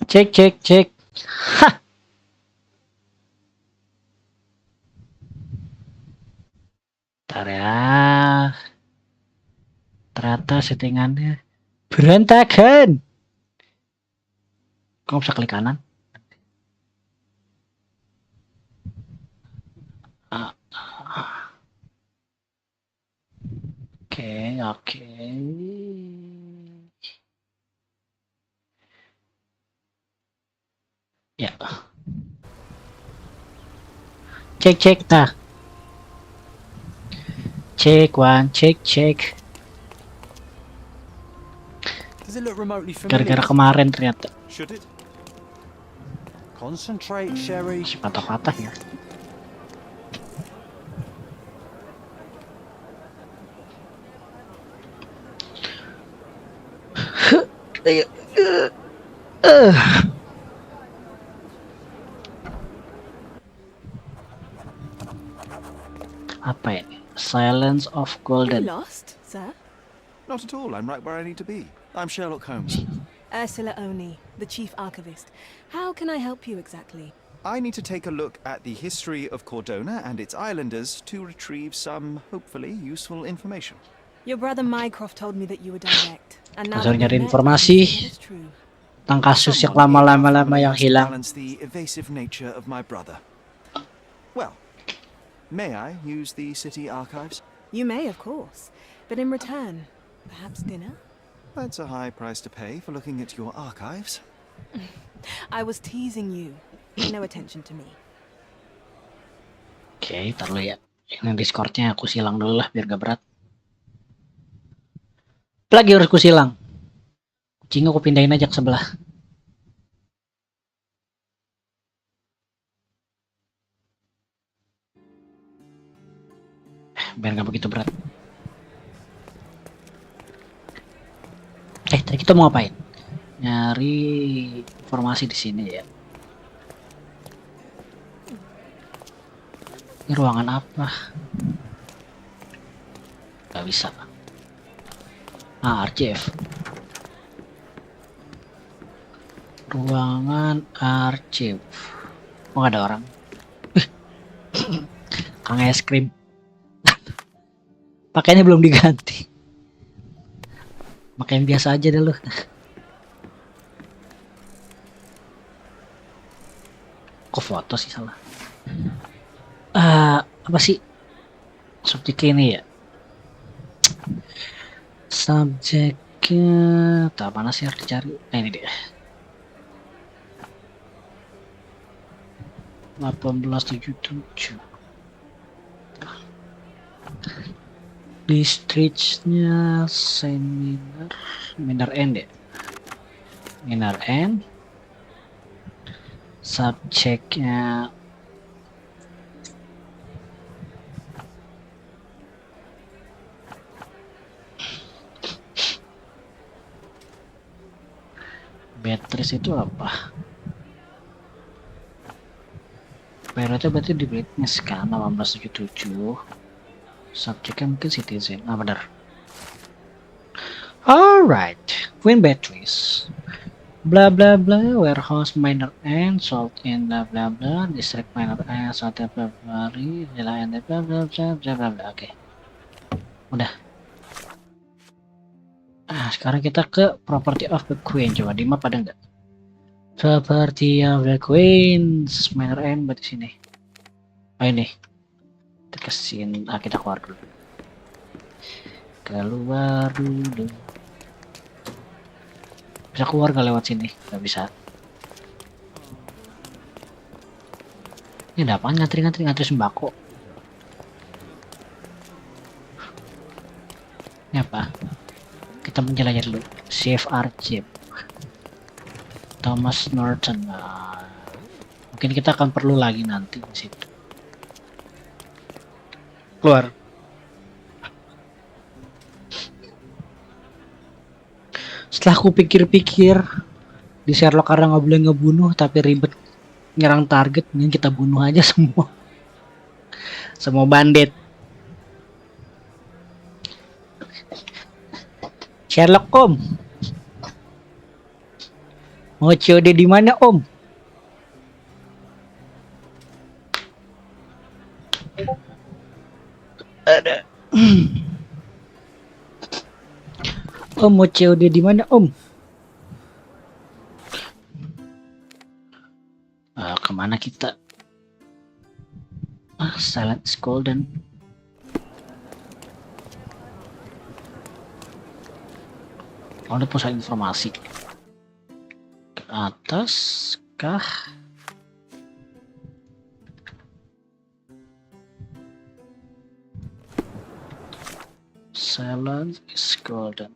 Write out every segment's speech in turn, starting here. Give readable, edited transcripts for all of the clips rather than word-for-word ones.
Cek cek cek. Hah. Ntar ya. Ternyata settingannya berantakan. Kok bisa klik kanan? Ah, oke, oke. Ya. Cek cek nah. Cek one, cek cek. Does it look remotely Gara-gara familiar? kemarin ternyata. Should it? Concentrate, Sherry. Masih patah-patah ya. Apa ini? Silence of You Golden. lost, sir? Not at all. I'm right where I need to be. I'm Sherlock Holmes. Ursula Oni, the chief archivist. How can I help you exactly? I need to take a look at the history of Cordona and its islanders to retrieve some, hopefully, useful information. Your brother Mycroft told me that you were direct. And now Cari that we've met, informasi that is true. tentang kasus yang Someone in our lama-lama family yang has to hilang. balance the evasive nature of my brother. Well, may I use the city archives? You may, of course. But in return, perhaps dinner? That's a high price to pay for looking at your archives. I was teasing you. Pay no attention to me. Oke, ntar dulu ya. Ini Discordnya aku silang dulu lah biar gak berat. Lagi harus ku silang. Kucing aku pindahin aja ke sebelah. Biar gak begitu berat. Tadi kita mau ngapain? Nyari informasi di sini ya. Ini ruangan apa? Gak bisa. Archive. Ruangan archive. Oh, gak ada orang. Kang es krim. Pakainya belum diganti. Pakaian biasa aja deh lu. Kok foto sih salah? Apa sih subjek ini ya? Subjeknya tak mana sih harus dicari? Ini dia. 1877. Districtnya seminar Minar N ya. Minar N. Subjeknya Beatrice itu apa? Periode berarti di Brightness kan 1877. Subjeknya mungkin citizen. Benar. Alright. Queen Beatrice. Bla bla bla. Warehouse minor and salt in bla bla bla. District minor and salt in bla bla bla. Bla bla bla bla bla. Oke. Udah. Sekarang kita ke Property of the Queen. Coba di map ada nggak? Property of the Queen. Minor N berarti sini. Ini. Kita kesini. Kita keluar dulu. Keluar dulu. Bisa keluar nggak lewat sini? Nggak bisa. Ini ada apaan? Ngantri sembako. Ini apa? Kita menjelajah dulu. Save Archive. Thomas Norton. Mungkin kita akan perlu lagi nanti di situ. Keluar. Setelah aku pikir-pikir di Sherlock karena nggak boleh ngebunuh tapi ribet nyerang target, mending kita bunuh aja semua bandit. Sherlock Holmes. Mau COD di mana, Om? Ada. Om mau COD di mana, Om? Kemana kita? Silent is golden. Ada pusat informasi. Ke atas kah? Silent is golden.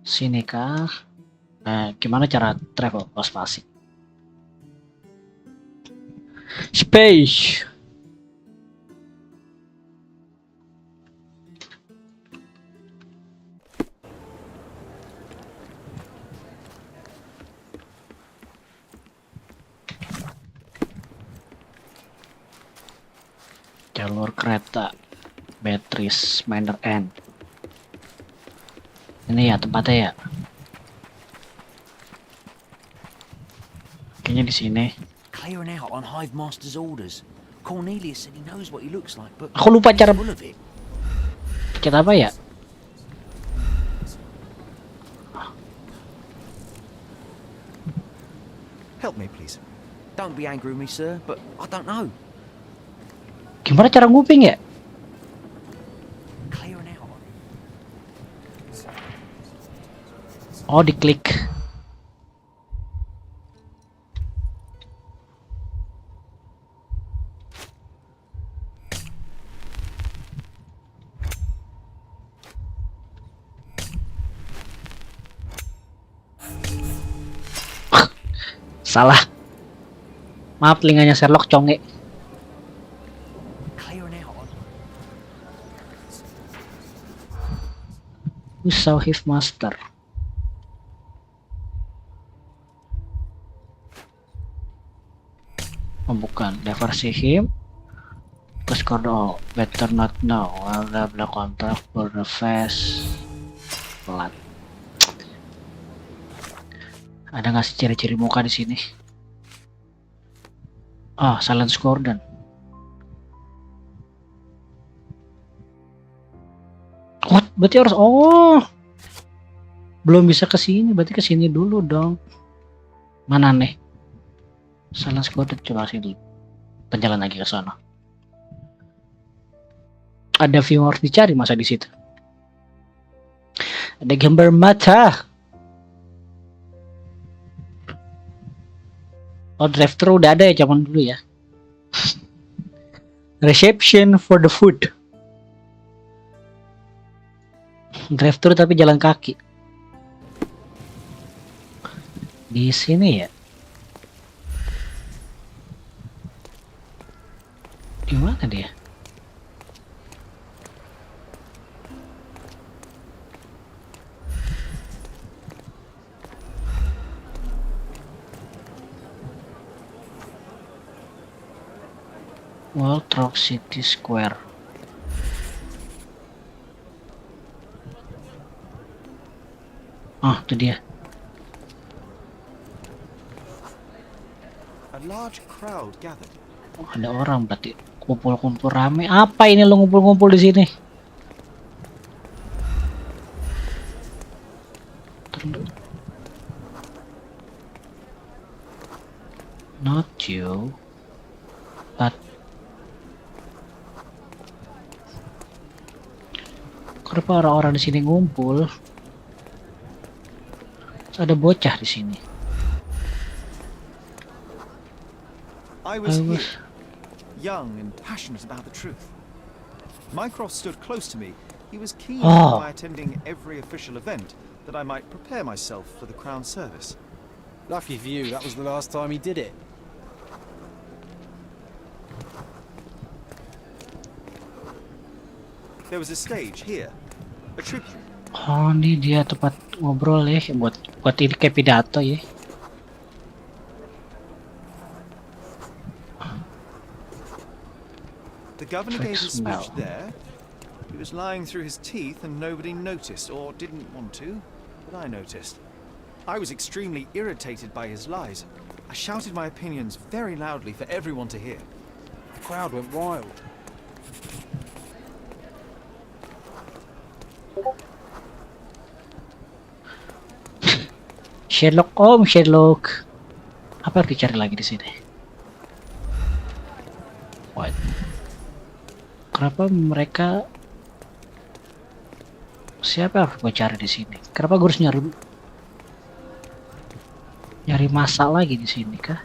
Sini kah? Gimana cara travel? Oh, spasi. Space. Jalur kereta Beatrice Manor End. Ini ya tempatnya ya. Kayaknya di sini. Clearing out on Hive Master's orders. Cornelius said he knows what he looks like, but Aku lupa cara full of it. kita apa ya? Help me, please. Don't be angry with me, sir, but I don't know. Gimana cara nguping ya? Clearing out. Oh, diklik. Salah. Maaf, telinganya Sherlock conge. Clearing out on. Who saw his master? Oh, bukan. Never see him. Terus all better not know. Well, blah contract for the face. Pelat. Ada nggak sih ciri-ciri muka di sini? Oh, Silent Gordon. What? Berarti harus belum bisa ke sini, berarti ke sini dulu dong. Mana nih? Silent Gordon, coba sini dulu. Penjalan lagi ke sana. Ada view harus dicari masa di situ. Ada gambar mata. Oh, drive-thru udah ada ya zaman dulu ya. Reception for the food. Drive-thru tapi jalan kaki. Di sini ya. Di mana dia? World Rock City Square. Itu dia. A large crowd gathered. Ada orang berarti kumpul-kumpul rame. Apa ini lo ngumpul-ngumpul di sini? Not you, but kenapa orang-orang di sini ngumpul? Ada bocah di sini. I was here, young and passionate about the truth. Mycroft stood close to me. He was keen by attending every official event that I might prepare myself for the Crown service. Lucky for you, that was the last time he did it. There was a stage here, a tribute. Oh, ini dia tempat ngobrol ya, buat ini kayak pidato ya. The governor gave his speech there. He was lying through his teeth and nobody noticed or didn't want to. but I noticed. I was extremely irritated by his lies. I shouted my opinions very loudly for everyone to hear. The crowd went wild. Sherlock, Om Sherlock. Apa harus dicari lagi di sini? What? Kenapa mereka? Siapa yang harus gue cari di sini? Kenapa gue harus nyari masa lagi di sini kah?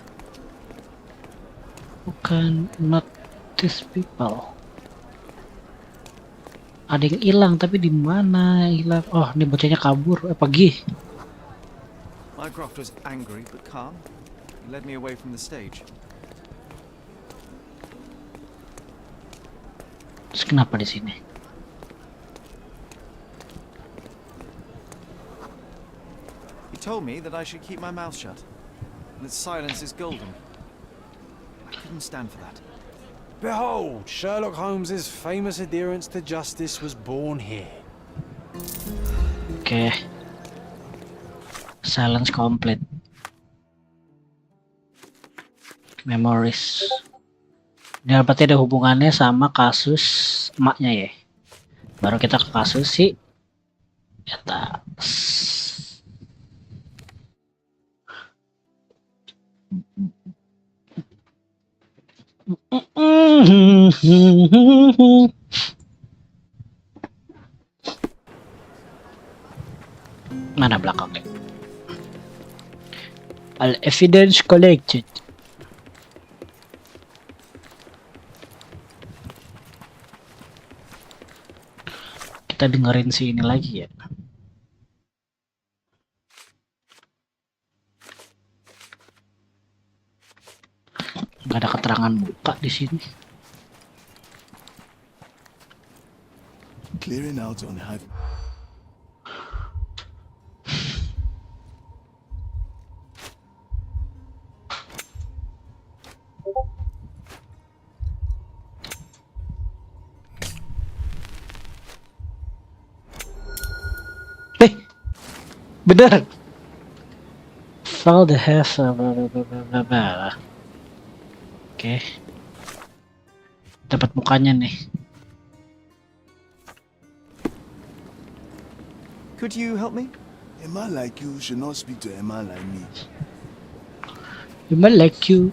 Bukan, not these people. Ada yang hilang, tapi di mana hilang? Oh, ini bocahnya kabur. Pergi. Mycroft was angry but calm. He led me away from the stage. Terus kenapa di sini? He told me that I should keep my mouth shut. That silence is golden. I couldn't stand for that. Behold, Sherlock Holmes's famous adherence to justice was born here. Oke. Silence complete. Memories. Ini berarti ada hubungannya sama kasus emaknya ya. Baru kita ke kasus si di atas. Mana belakangnya? All evidence collected. Kita dengerin si ini lagi ya. Nggak ada keterangan muka di sini. Clearing out on high. Bener. Found the half. Oke. Dapat mukanya nih. Could you help me? A man like you should not speak to a man like me. You might like you.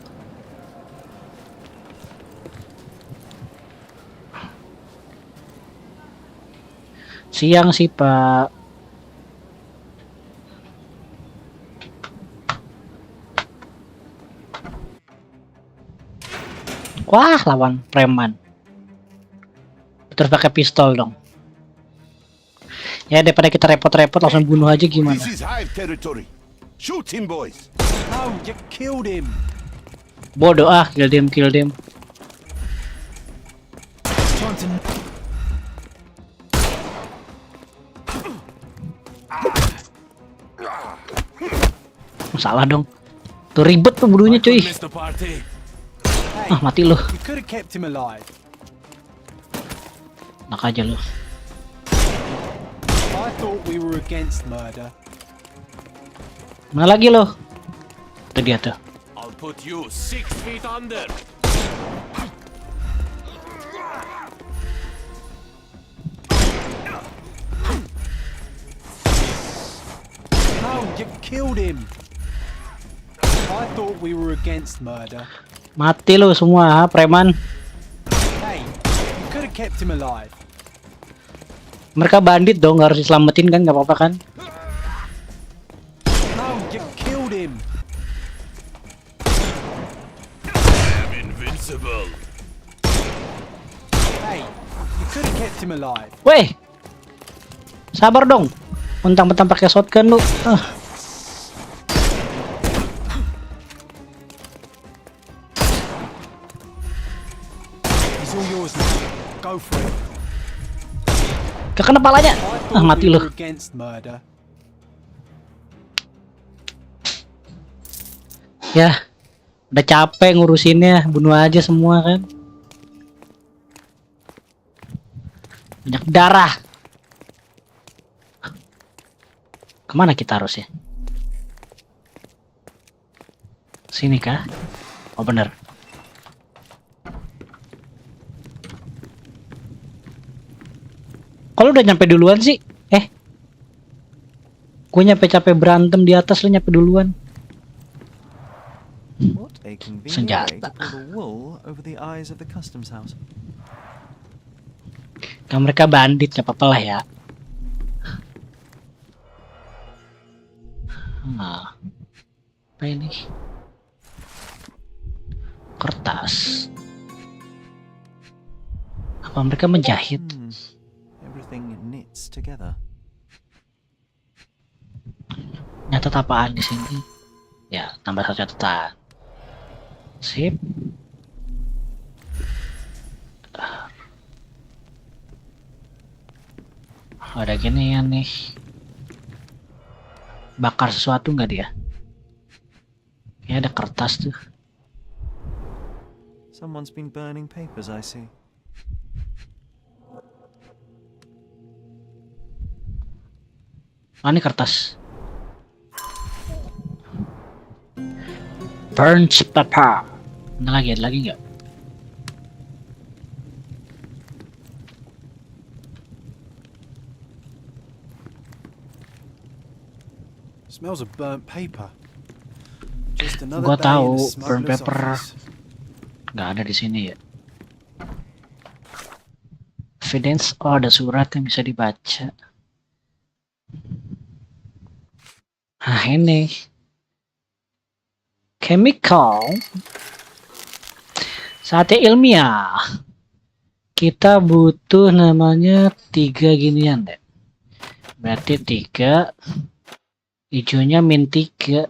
Siang sih Pak. Wah, lawan preman. Terus pakai pistol dong. Ya daripada kita repot-repot langsung bunuh aja gimana. This is Hive territory. Shoot him, boys. No, you killed him. Bodoh ah, kill them. Salah dong. Tuh ribet tuh bunuhnya cuy. Hey, Ah, mati lu. you could have kept him alive. Nak aja lu. I thought we were against murder. Mana lagi lo? Itu dia tuh. I'll put you 6 feet under. No, you killed him. I thought we were against murder. Mati lo semua, ha, preman. Hey, you could have kept him alive. Mereka bandit dong, harus diselamatin kan, nggak apa-apa kan? No, you killed him. I'm invincible. Hey, you could have kept him alive. Weh, sabar dong. Mentang-mentang pakai shotgun lu. He's all yours now. Go for it. Kena palanya. I Ah, thought mati we lu. were against murder. Ya, udah capek ngurusinnya, bunuh aja semua kan. Banyak darah. Kemana kita harusnya? Sini kah? Oh bener. Kalau udah nyampe duluan sih? Gue nyampe capek berantem di atas, lu nyampe duluan. What a convenient way Senjata. to pull the wool over the eyes of the customs house. Kan mereka bandit, gak apa-apa lah ya. Nah, apa ini? Kertas. Apa mereka menjahit? Everything knits together. Nyatet apaan di sini? Ya, tambah satu catatan. Sip. Ada gini ya nih. Bakar sesuatu nggak dia? Kayaknya ada kertas tuh. Someone's been burning papers, I see. Oh, ini kertas. Burnt paper. Ada lagi nggak? Smells of burnt paper. Just another Gua day in tahu a burnt smuggler's paper office. nggak ada di sini ya. Evidence, oh ada surat yang bisa dibaca. Nah ini chemical. Saatnya ilmiah. Kita butuh namanya 3 ginian deh. Berarti 3. Hijaunya min 3.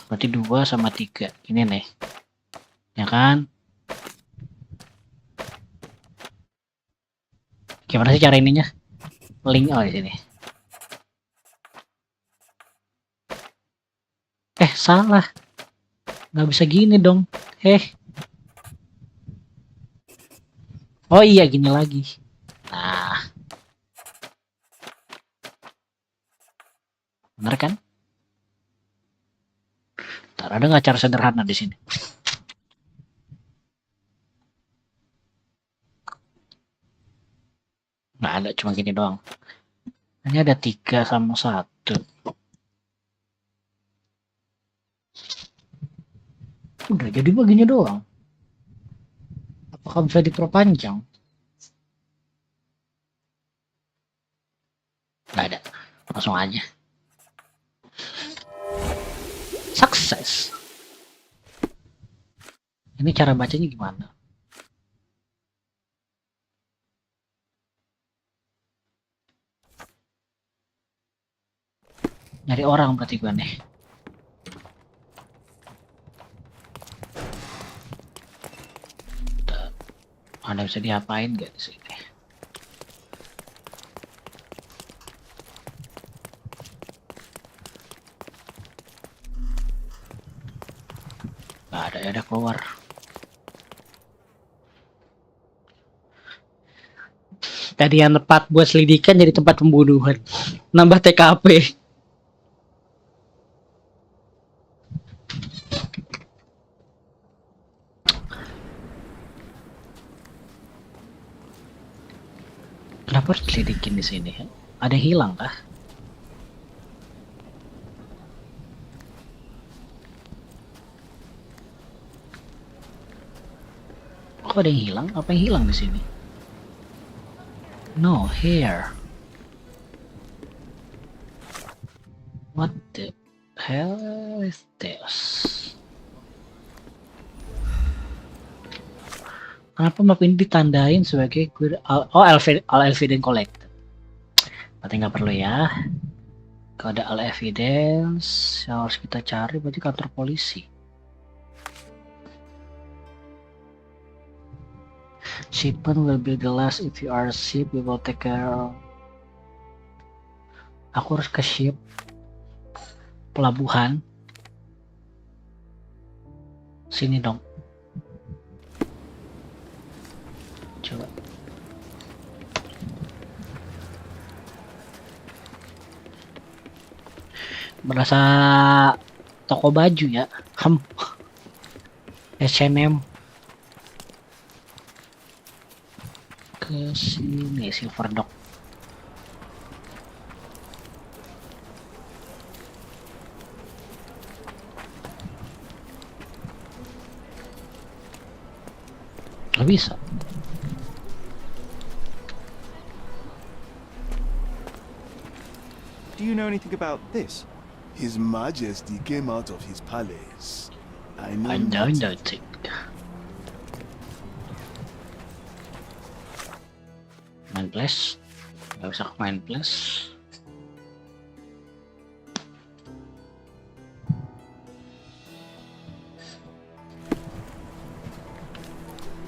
Berarti 2 sama 3. Ini nih. Ya kan? Gimana sih cara ininya? Link di sini. Salah. Nggak bisa gini dong. Oh iya, gini lagi. Nah. Bener kan? Ntar ada nggak cara sederhana di sini? Nggak ada, cuma gini doang. Ini ada 3 sama 1. Udah jadi begini doang. Apakah bisa diperpanjang? Nggak ada. Langsung aja. Sukses. Ini cara bacanya gimana? Nyari orang berarti gue nih. Ada bisa diapain gak di sini? Gak ada, ya udah keluar. Tadi yang tepat buat selidikan jadi tempat pembunuhan. Nambah TKP. Kenapa harus selidikin di sini? Ada yang hilang kah? Kok ada yang hilang? Apa yang hilang di sini? No, here. What the hell is this? Kenapa map ini ditandain sebagai all evidence collected? Berarti nggak perlu ya. Kalau ada all evidence yang harus kita cari berarti kantor polisi. Shipment will be the last. If you are ship, we will take care of. Aku harus ke ship pelabuhan. Sini dong. Coba. Berasa toko baju ya. H&M. Ke sini Silver Dog. Gak bisa. Do you know anything about this? His Majesty came out of his palace. I know I don't know. nothing. Main plus. Gak bisa main plus.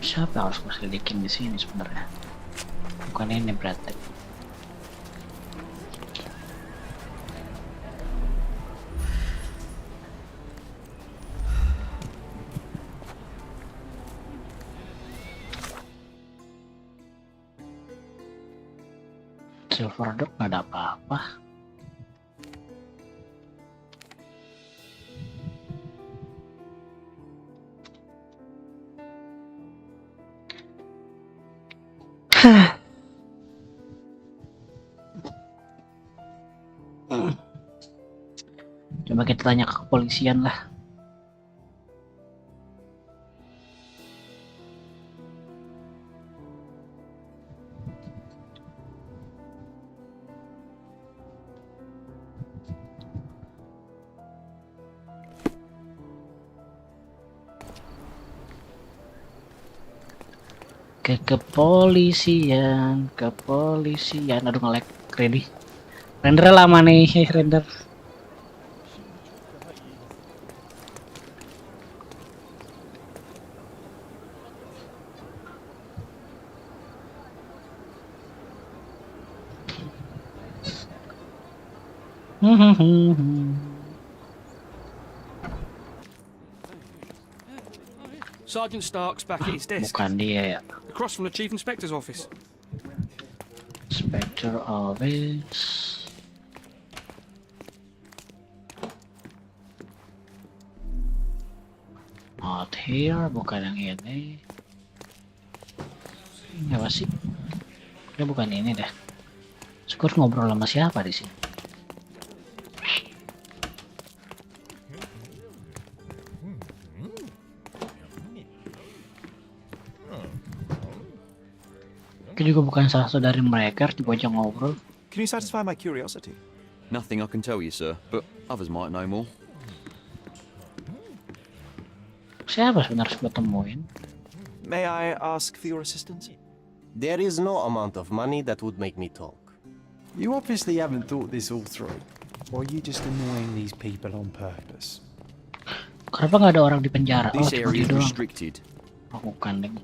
Siapa yang harus gue selidikin di sini sebenarnya? Bukan ini berarti. Silver Dog nggak ada apa-apa. Coba kita tanya ke kepolisian lah. Kepolisian. Aduh nge-lag, ready. Render lama nih, render. Sergeant Stark's back at his desk, Bukan dia ya. across from the Chief Inspector's office. Inspector Office. Not here, bukan yang ini. Ini apa sih? Dia bukan ini deh. Syukur ngobrol sama siapa di sini? Itu juga bukan salah satu dari mereka, tiba aja ngobrol. Can you satisfy my curiosity? Nothing I can tell you, sir, but others might know more. Siapa sebenarnya gue temuin? May I ask for your assistance? There is no amount of money that would make me talk. You obviously haven't thought this all through. Or are you just annoying these people on purpose? Kenapa nggak ada orang di penjara? This Cuma area dia is doang. restricted. Aku kandeng.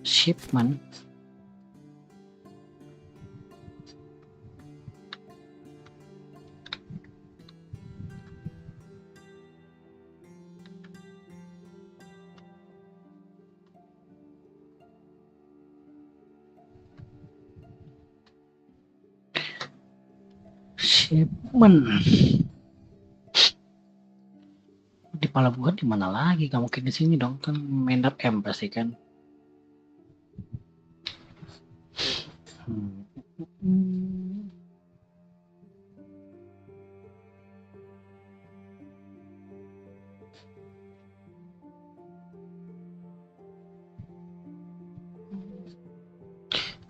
Shipment. Di pelabuhan di mana lagi? Gak mungkin di sini dong, kan main M pasti kan.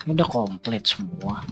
Ini udah komplit semua.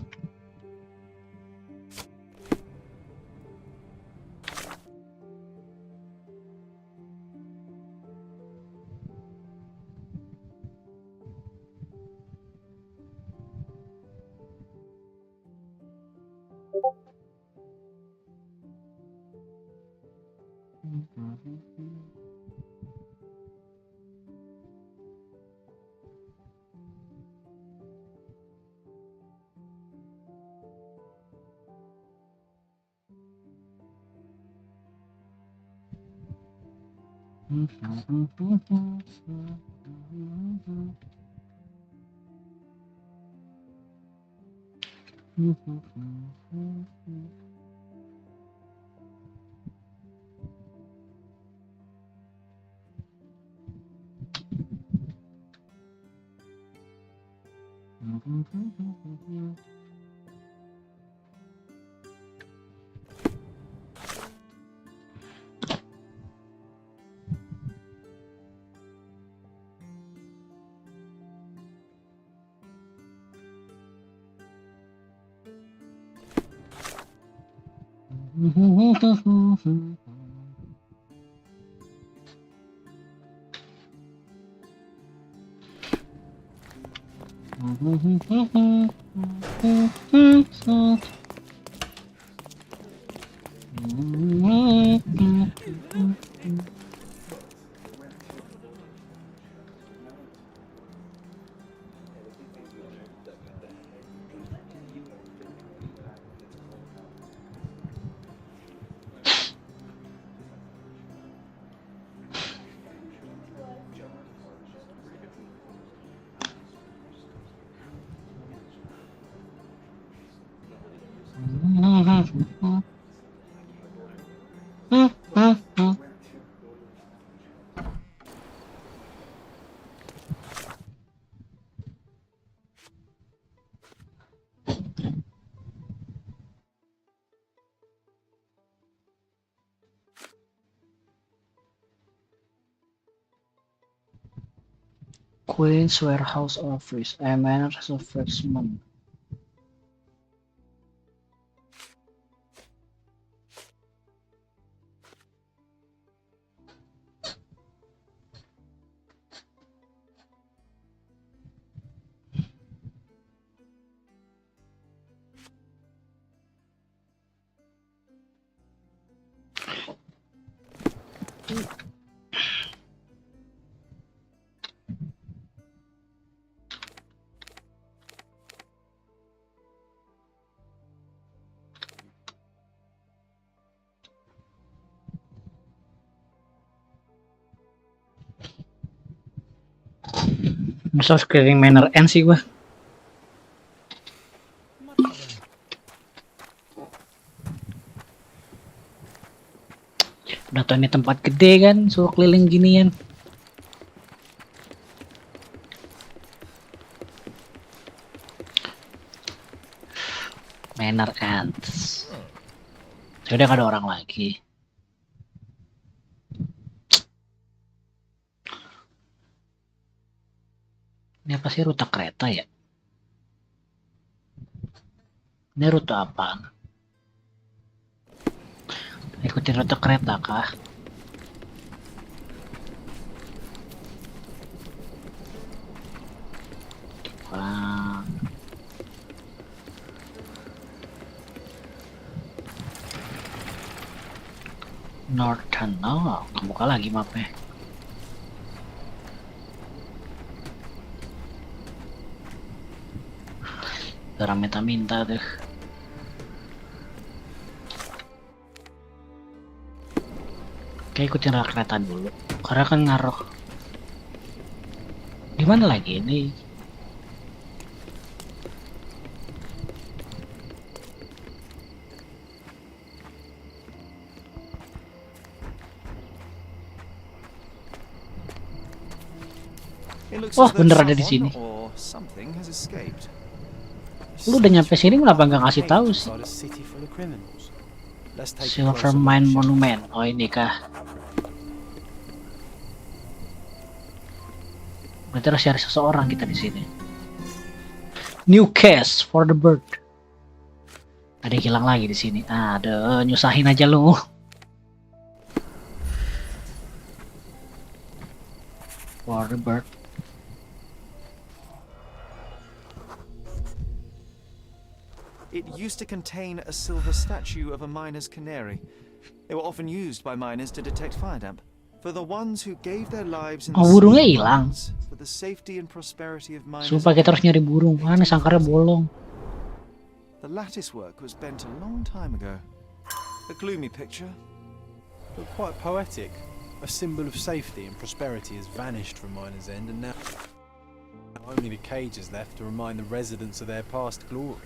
Queen's Warehouse Office. I manage as a freshman. Masa harus keliling Manor End sih gua. Udah tau ini tempat gede kan, suruh keliling ginian. Manor End. Sudah gak ada orang lagi. Ini apa sih, rute kereta ya? Ini rute apaan? Ikutin rute kereta kah? Wah. Nontonnya, kebuka lagi mapnya. Orang minta-minta tuh. Oke, ikutin rel kereta dulu. Karena kan ngaruh. Di mana lagi ini? Oh, bener ada di sini. Lu udah nyampe sini kenapa nggak ngasih tahu sih? Silver Mine Monument. Oh ini kah? Berarti harus cari seseorang kita di sini. New case for the bird. Ada yang hilang lagi di sini. Aduh, nyusahin aja lu. For the bird. It used to contain a silver statue of a miner's canary. They were often used by miners to detect fire damp. For the ones who gave their lives in the burungnya hilang. for the safety and prosperity of miners. Sumpah kita harus nyari burung. Mana sangkarnya bolong. The lattice work was bent a long time ago. A gloomy picture, But quite poetic. A symbol of safety and prosperity has vanished from Miner's End, and now only the cage is left to remind the residents of their past glory.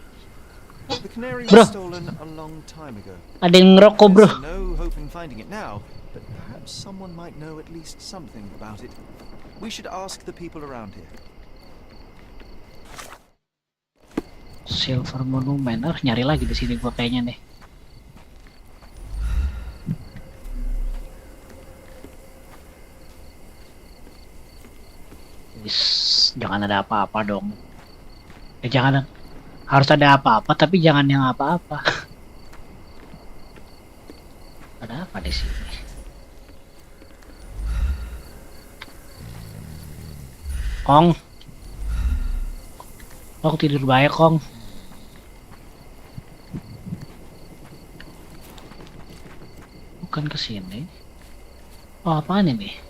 The canary Bro. was stolen a long time ago. Ada yang ngerokok, bro. There's no hope in finding it now, but perhaps someone might know at least something about it. We should ask the people around here. Silver Monument. Harus nyari lagi di sini gua kayaknya nih. Jangan ada apa-apa dong. Jangan, harus ada apa-apa tapi jangan yang apa-apa. Ada apa di sini? Kong. Aku tidur baik, Kong. Bukan ke sini. Oh, apaan ini?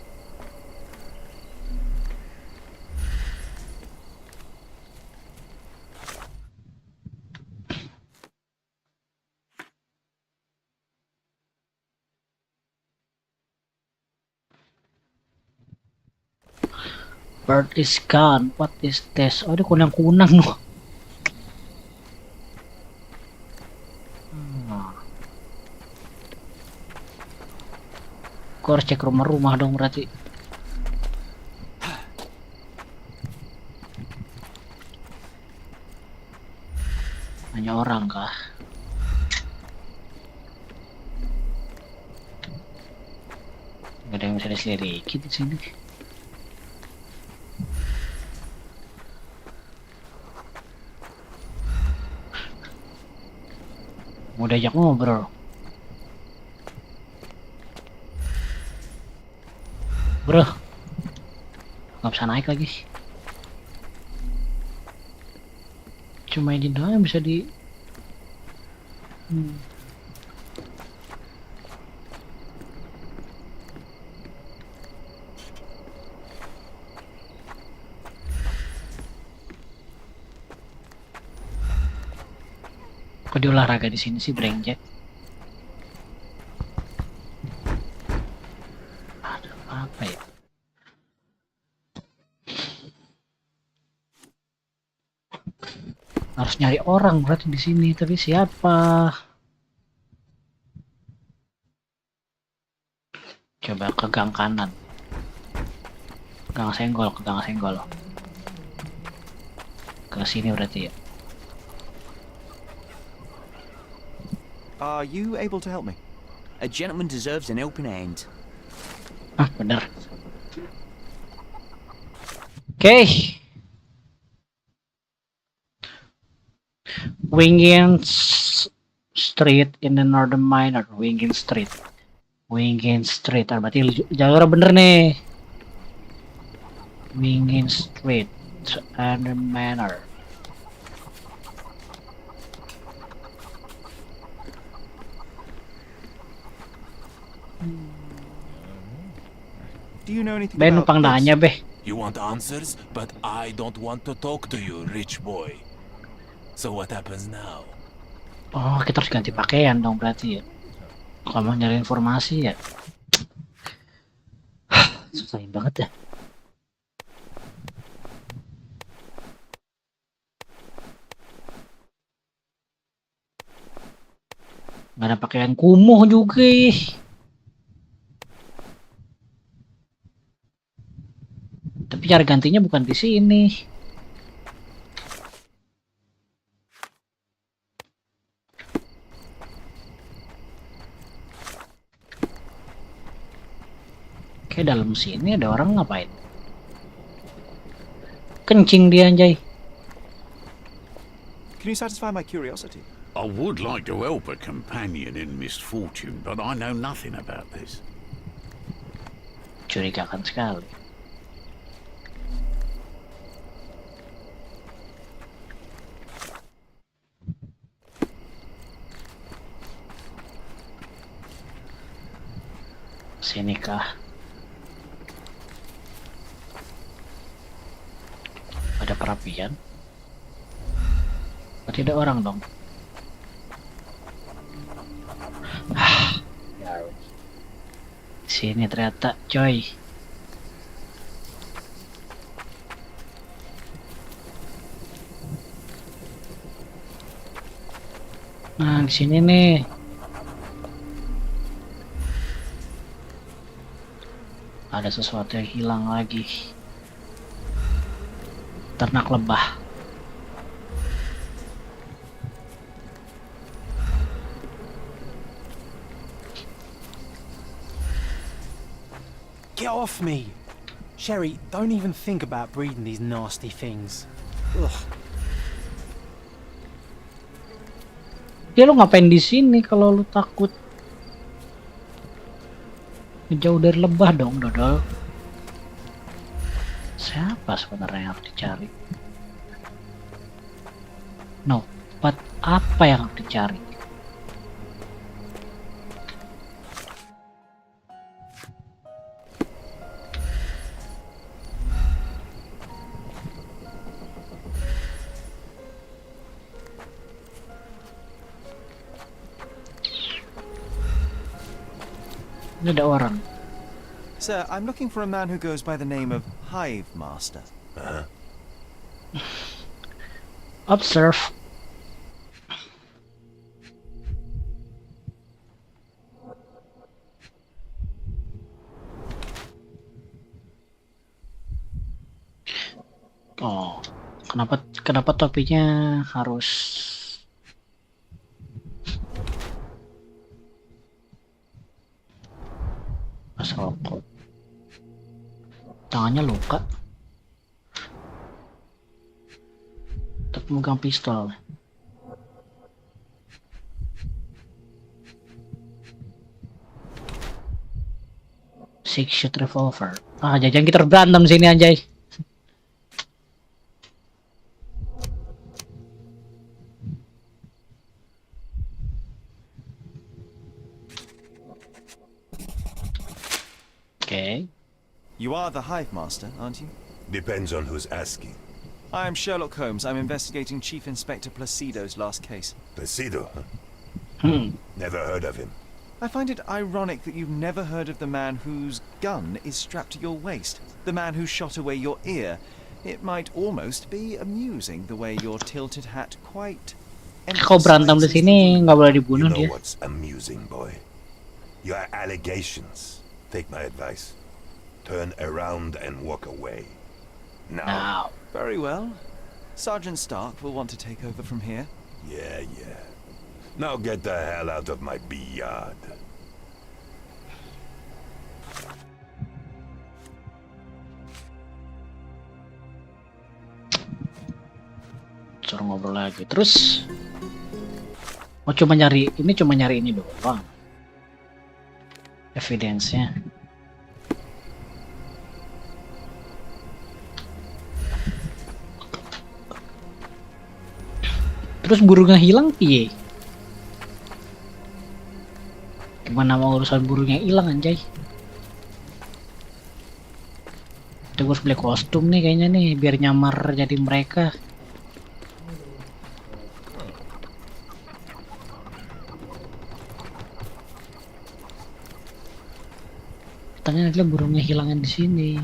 Bird is gone. What is this? Oh, ada kunang-kunang loh. Gua harus cek rumah-rumah dong berarti. Hanya orang kah? Gak ada yang bisa diselidiki di sini. Mau diajak ngobrol. Bro, nggak bisa naik lagi. Cuma ini doang yang bisa di. Kok dia olahraga di sini sih, brengsek? Aduh, apa ya? Harus nyari orang berarti di sini, tapi siapa? Coba ke gang kanan. Gang senggol, ke gang senggol. Ke sini berarti ya. Are you able to help me? A gentleman deserves an helping hand. Ah, bener. Oke. Wingin Street in the Northern Minor. Wingin Street. Wingin Street. Ah, berarti jalur bener nih. Wingin Street and the Manor. Do you know anything Ben about numpang this? nanya, Beh. You want answers, but I don't want to talk to you, rich boy. So what happens now? Oh, kita harus ganti pakaian dong berarti ya. Kalau mau nyari informasi ya. Susah banget ya. Nggak ada pakaian kumuh juga. Tapi cara gantinya bukan di sini. Kayak dalam sini ada orang ngapain? Kencing dia, anjay. Can you satisfy my curiosity? I would like to help a companion in misfortune, but I know nothing about this. Curigakan sekali. Sini kah? Ada perapian? Berarti ada orang dong. Sini ternyata, coy. Nah, di sini nih. Ada sesuatu yang hilang lagi. Ternak lebah. Get off me! Sherry, don't even think about breeding these nasty things. Ugh. Ya lu ngapain di sini kalau lu takut? Jauh dari lebah dong, dodol. Siapa sebenarnya yang harus dicari? No, but apa yang harus dicari? Ini ada orang. Sir, I'm looking for a man who goes by the name of Hive Master. Observe. Oh, kenapa topinya harus rokok? Tangannya luka. Tapi megang pistol. Six shoot revolver. Ah, jajan kita berantem sini anjay. Okay. You are the Hive Master, aren't you? Depends on who's asking. I am Sherlock Holmes. I'm investigating Chief Inspector Placido's last case. Placido, huh? Never heard of him. I find it ironic that you've never heard of the man whose gun is strapped to your waist. The man who shot away your ear. It might almost be amusing the way your tilted hat quite... Kau berantem di sini nggak boleh dibunuh You know dia. what's amusing, boy? Your allegations. Take my advice. Turn around and walk away. Now. Very well. Sergeant Stark will want to take over from here. Yeah. Now get the hell out of my yard. Suruh ngobrol lagi. Terus cuma nyari ini doang. Evidence-nya. Terus burungnya hilang piye? Gimana mau urusan burungnya hilang anjay? Kita harus beli kostum nih kayaknya nih biar nyamar jadi mereka. Ternyata burungnya hilangan di sini.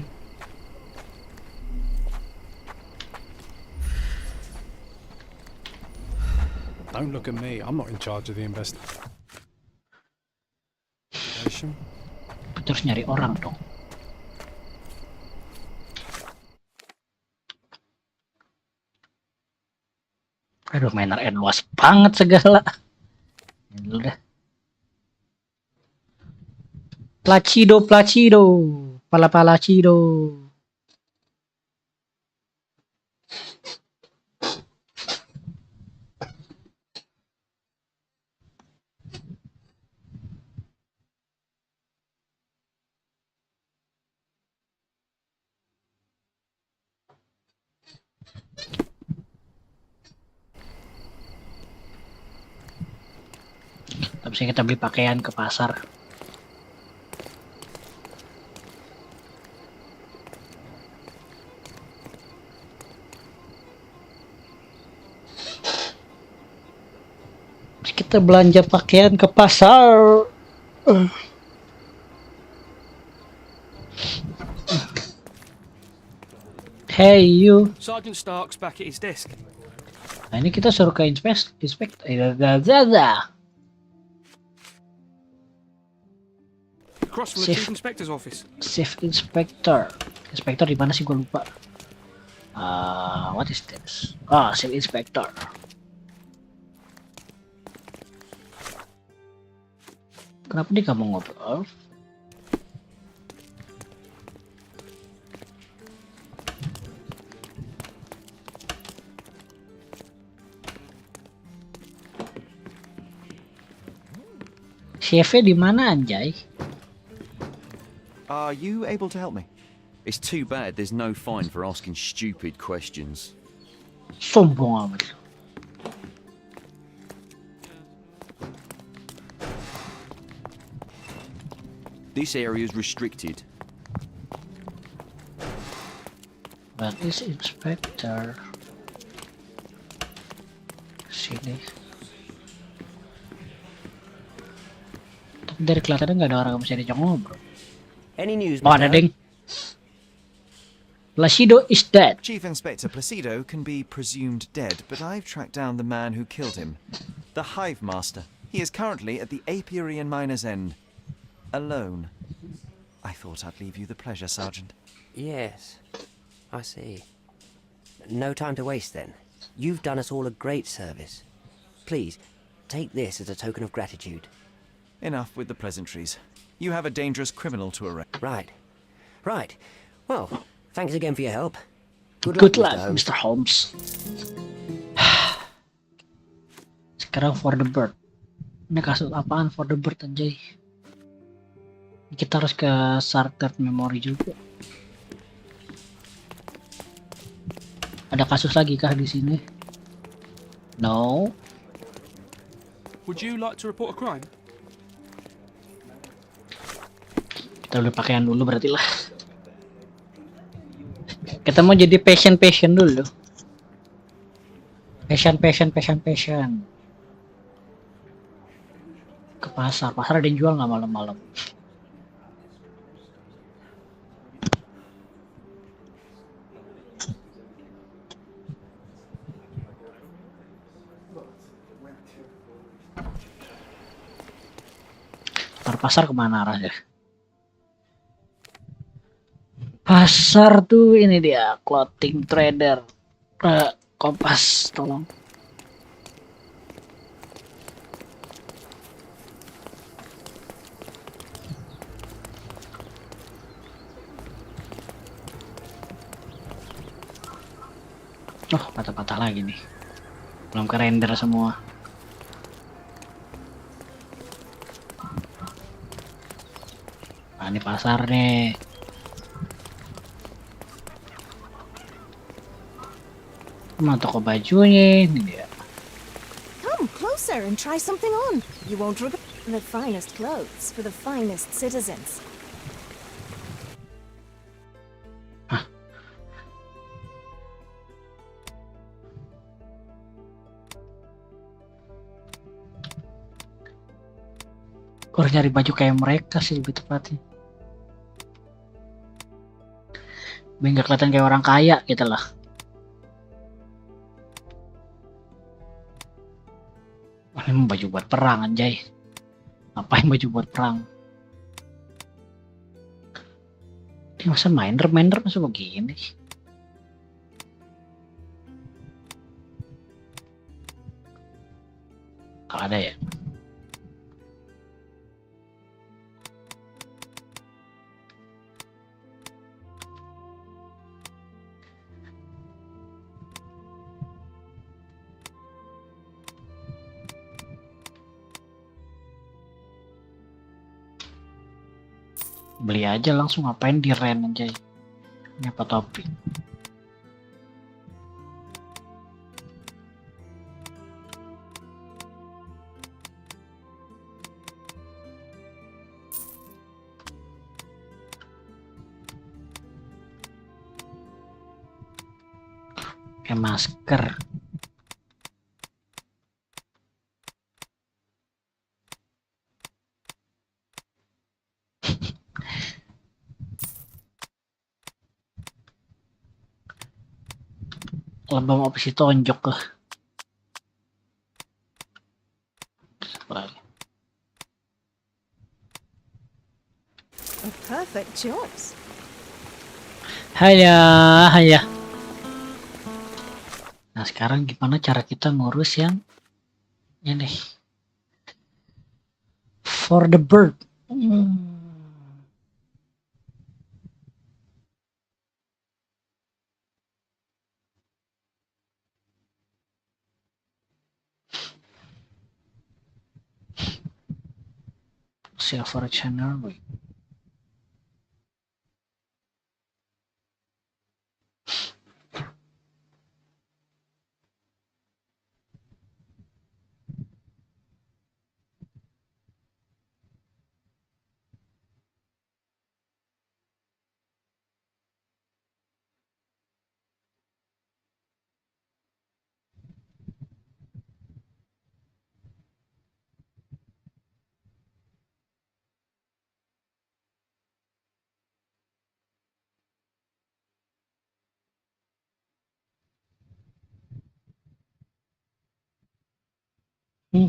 Don't look at me. I'm not in charge of the investigation. Kita harus nyari orang dong. Aduh, mainer N luas banget segala. Ini dulu dah. Placido, Palacido. Habis kita beli pakaian ke pasar. Kita belanja pakaian ke pasar. Hey you. Sergeant Stark's back at his desk. Nah, ini kita suruh ke inspect. Across from the Chief Inspector's office. Chief Inspector. Inspector di mana sih, gue lupa. What is this? Chief Inspector. Kenapa dia gak mau ngobrol? Chef di mana anjay? Are you able to help me? It's too bad there's no fine for asking stupid questions. Sombong amat. This area is restricted. But is Inspector? Sini. Tapi dari kelihatannya nggak ada orang yang bisa diajak ngobrol. Any news, Oh, ada ding. Placido is dead. Chief Inspector Placido can be presumed dead, but I've tracked down the man who killed him. The Hive Master. He is currently at the Apiary in Miner's End. Alone. I thought I'd leave you the pleasure, Sergeant. Yes, I see. No time to waste then. You've done us all a great service. Please, take this as a token of gratitude. Enough with the pleasantries. You have a dangerous criminal to arrest. Right. Well, thanks again for your help. Good luck, Mr. Holmes. Sekarang for the bird. Ini kasus apaan for the bird anjay? Kita harus ke Shercat memory juga. Ada kasus lagi kah di sini? No. Would you like to report a crime? Kita beli pakaian dulu berarti lah. Kita mau jadi passion dulu. Passion. Ke pasar ada yang jual nggak malam-malam? Pasar kemana arahnya? Pasar tuh ini dia, clothing trader. Kompas, tolong. Oh, patah-patah lagi nih. Belum ke render semua. Nah, ini pasar nih. Mana toko bajunya ini dia. Come closer and try something on. You won't regret the finest clothes for the finest citizens. Gue harus nyari baju kayak mereka sih lebih tepatnya. Biar nggak kelihatan kayak orang kaya gitu lah. Ini baju buat perang anjay. Ngapain baju buat perang? Ini masa miner masa begini? Kalau ada ya. Beli aja langsung, ngapain di rent aja. Ini apa topik? Kayak masker. Lebam opsi tonjok lah. A perfect choice. Haya, haya. Nah sekarang gimana cara kita ngurus yang ini? For the bird. Silver channel. We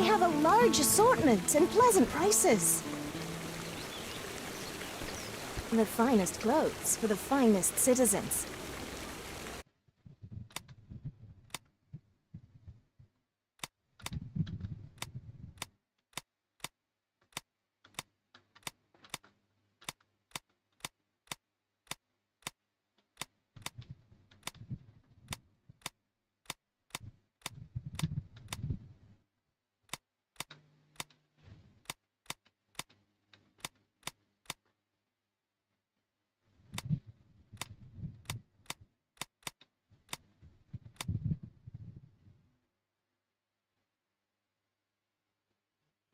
have a large assortment and pleasant prices. The finest clothes for the finest citizens.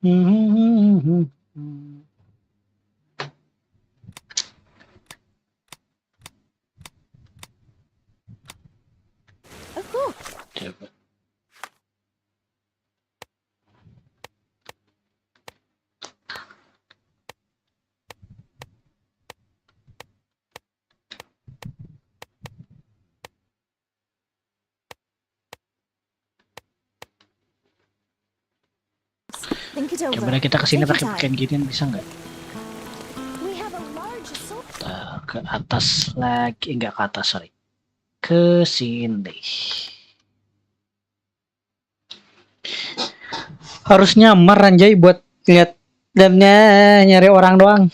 Of course. Coba. Think it over. Coba kita kesini Take your pakai time. pakaian ginian bisa nggak? We have a large assortment. Ke atas lagi, enggak ke atas sorry. Ke sini. Harus nyamar Anjay buat lihat dan nyari orang doang.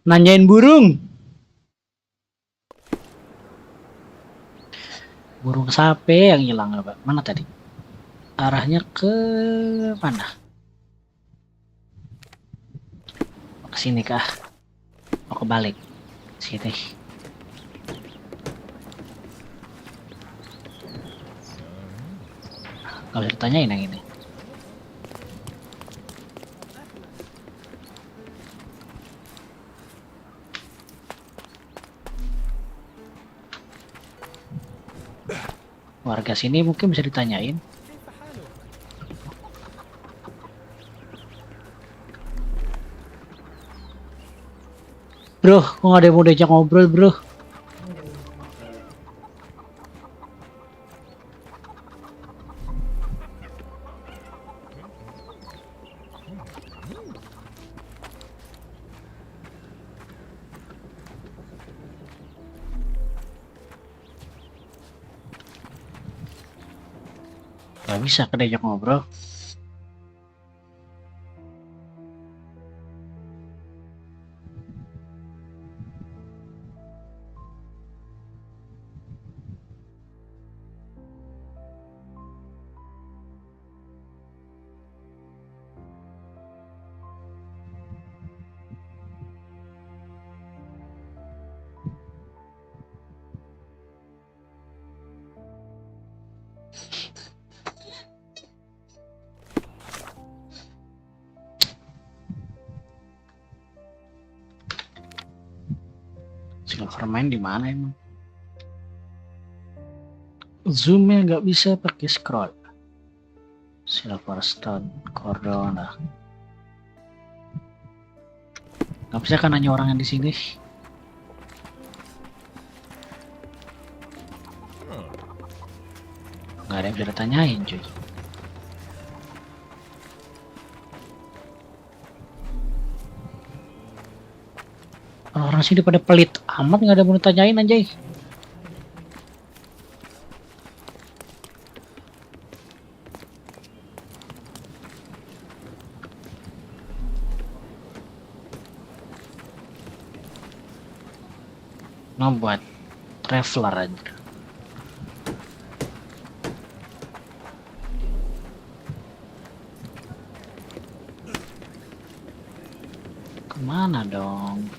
Nanyain burung. Burung sape yang hilang apa? Mana tadi? Arahnya ke mana? Ke sini kah? Mau kebalik. Sini. Kalau ditanyain yang ini. Warga sini mungkin bisa ditanyain. Bro, kok nggak ada yang mau diajak ngobrol, bro? Gak bisa kan diajak ngobrol. Silverman di mana emang? Zoomnya nggak bisa pakai scroll. Silverstone, Cordona. Nggak bisa kan nanya orang yang di sini. Nggak ada yang bisa ditanyain, cuy. Orang sini pada pelit amat, nggak ada yang mau ditanyain anjay. Nah, buat traveler aja. Kemana dong?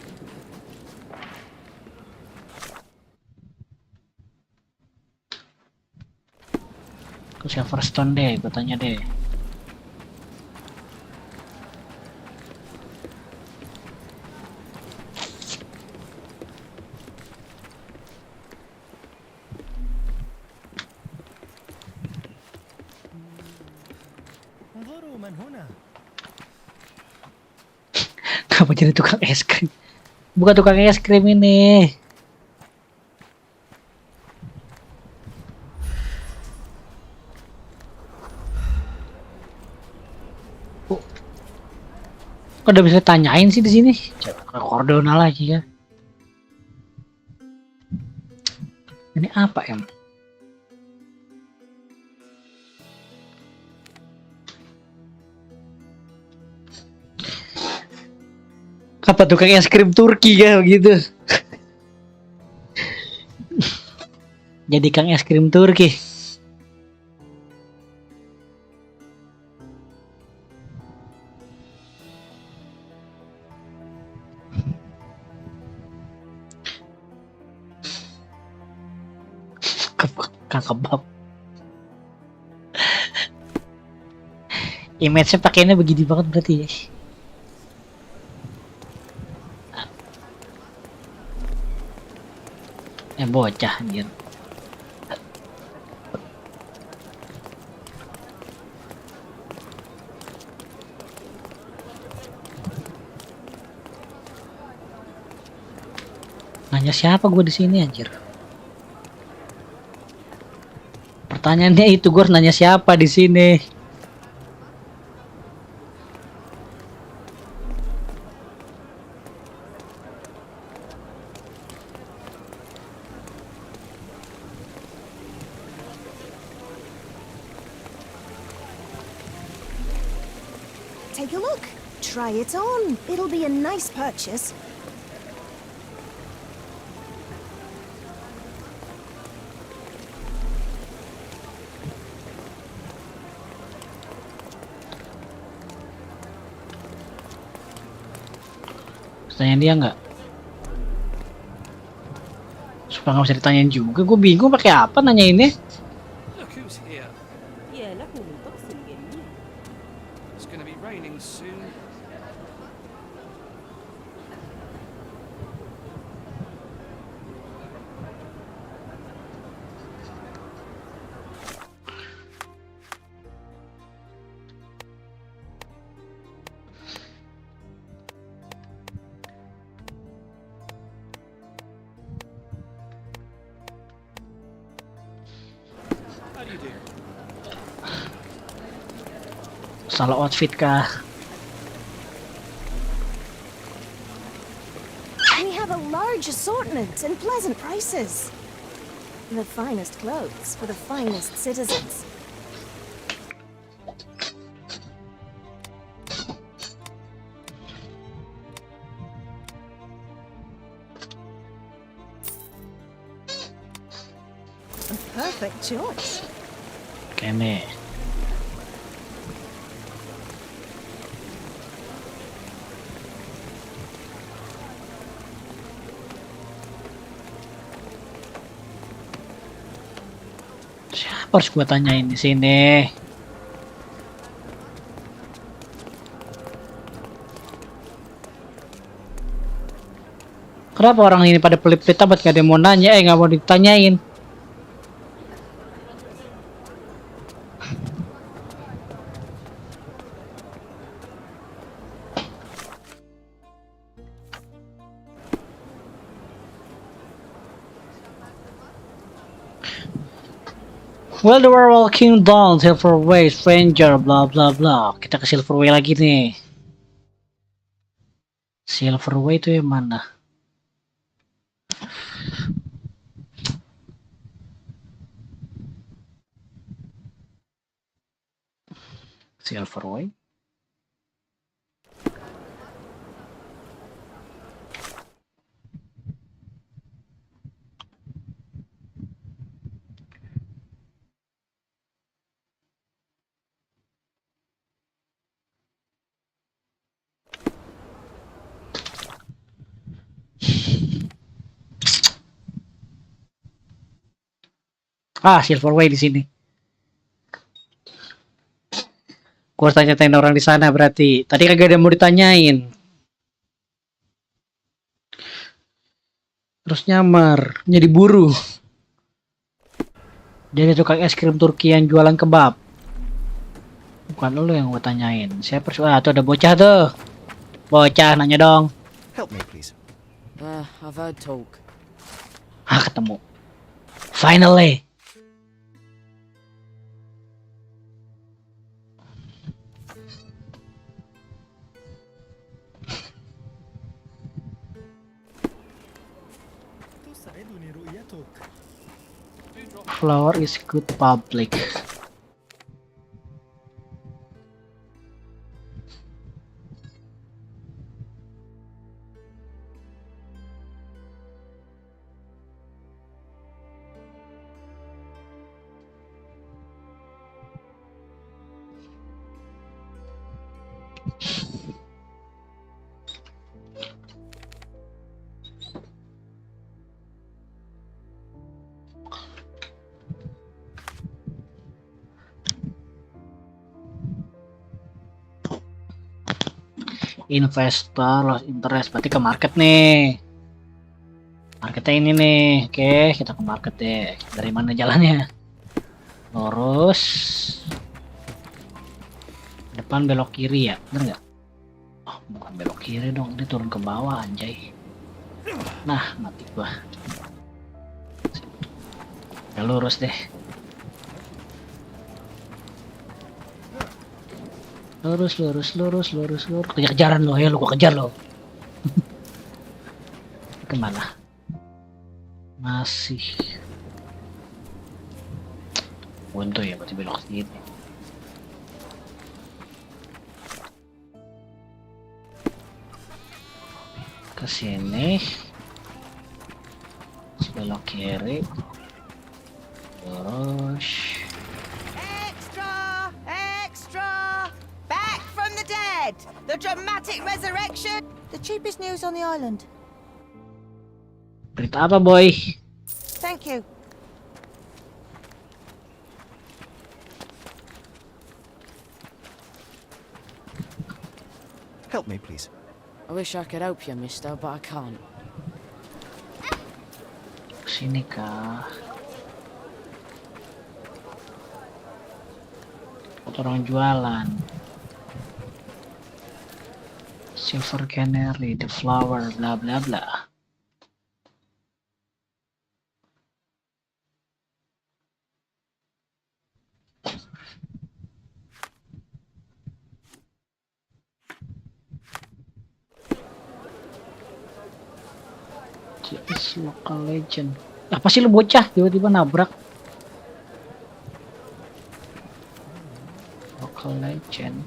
Ke Silverstone deh, gue tanya deh. Kenapa jadi tukang es krim? Bukan tukang es krim ini. Kok udah bisa tanyain sih di sini? Coba ke Cordona lagi ya. Ini apa em? Apa tukang es krim Turki ya begitu? Jadi kang es krim Turki. Kang kebab. Image-nya pakainya begini banget berarti ya. Bocah anjir. Nanya siapa gue di sini anjir? Pertanyaannya itu, gue harus nanya siapa di sini? Take a look. Try it on. It'll be a nice purchase. Tanya dia nggak? Supaya nggak bisa ditanyain juga. Gue bingung pakai apa nanya ini. Look who's here. It's gonna be raining soon. How do you do? Salah outfit kah? We have a large assortment and pleasant prices. The finest clothes for the finest citizens. A perfect choice. Kene. Siapa harus gue tanyain di sini? Kenapa orang ini pada pelit-pelit amat, gak ada yang mau nanya, nggak mau ditanyain? Well, the were walking down Silverway, stranger, bla bla bla. Kita ke Silverway lagi nih. Silverway itu yang mana? Silverway. Silverway di sini. Gua harus tanya-tanya orang di sana berarti. Tadi kagak ada mau ditanyain. Terus nyamar, jadi buru. Jadi tukang es krim Turki yang jualan kebab. Bukan lo yang gua tanyain. Siapa tuh ada bocah tuh. Bocah nanya dong. Help me, please. I've heard talk. Ketemu. Finally. Flower is good public. Investor lost interest, berarti ke market nih. Marketnya ini nih. Oke, kita ke market deh. Dari mana jalannya? Lurus. Depan belok kiri ya, bener nggak? Oh, bukan belok kiri dong, ini turun ke bawah anjay. Nah, mati gua. Ya lurus deh. Lurus. Kejar-kejaran lo ya, lu gua kejar lo. Kemana? Masih. Buntu ya, berarti belok sini. Ke sini. Belok kiri. Terus. The dramatic resurrection! The cheapest news on the island. Berita apa, boy? Thank you. Help me, please. I wish I could help you, mister, but I can't. Sini kah? Orang jualan. Silver canary, the flower, bla bla bla. This local legend. Apa sih lu bocah tiba-tiba nabrak? Local legend.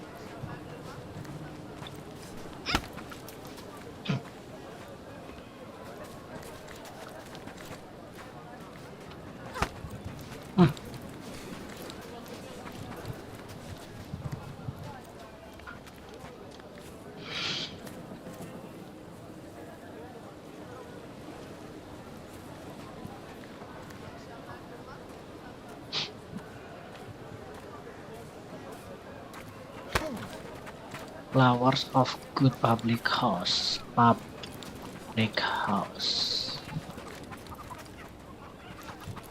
Flowers of good public house. Public house.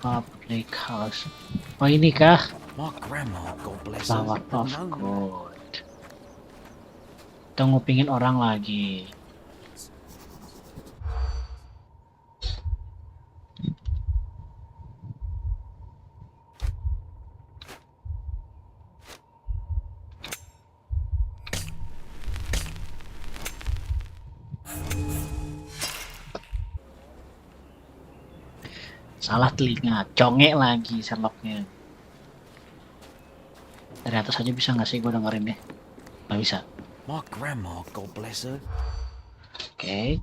Oh ini kah? My grandma, God bless her, Flower of known her. good. Kita ngupingin orang lagi. Salah telinga, conge lagi Sherlocknya. Dari atas aja bisa nggak sih gue dengerin deh? Nggak bisa. My grandma, God bless her. Oke.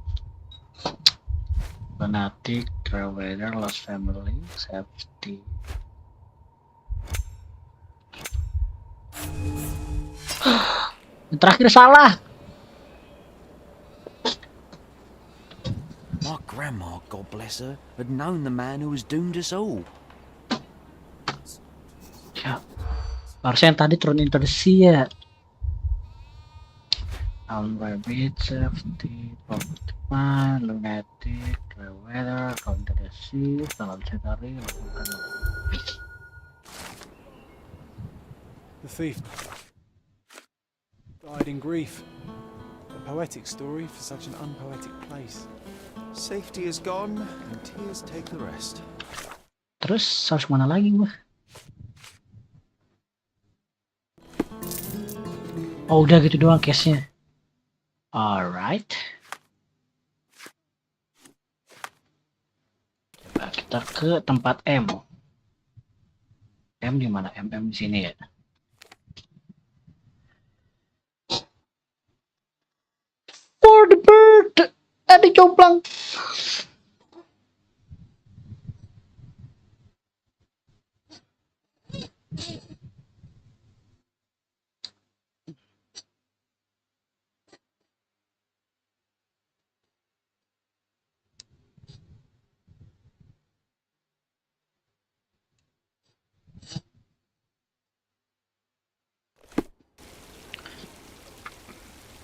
Lunatic, Traveler, Lost Family, Safety. Yang terakhir salah. My grandma, God bless her, had known the man who has doomed us all. Ya. Harusnya yang tadi turun into the sea ya. Rabbit, Safety, Property Man, Lunatic, Traveler, Into the Sea, Sanitary, The thief died in grief. A poetic story for such an unpoetic place. Safety is gone, and tears take the rest. Terus harus mana lagi gua? Oh udah gitu doang case-nya. Alright. Coba kita ke tempat M. M di mana? M di sini ya. For the bird, ada jomplang.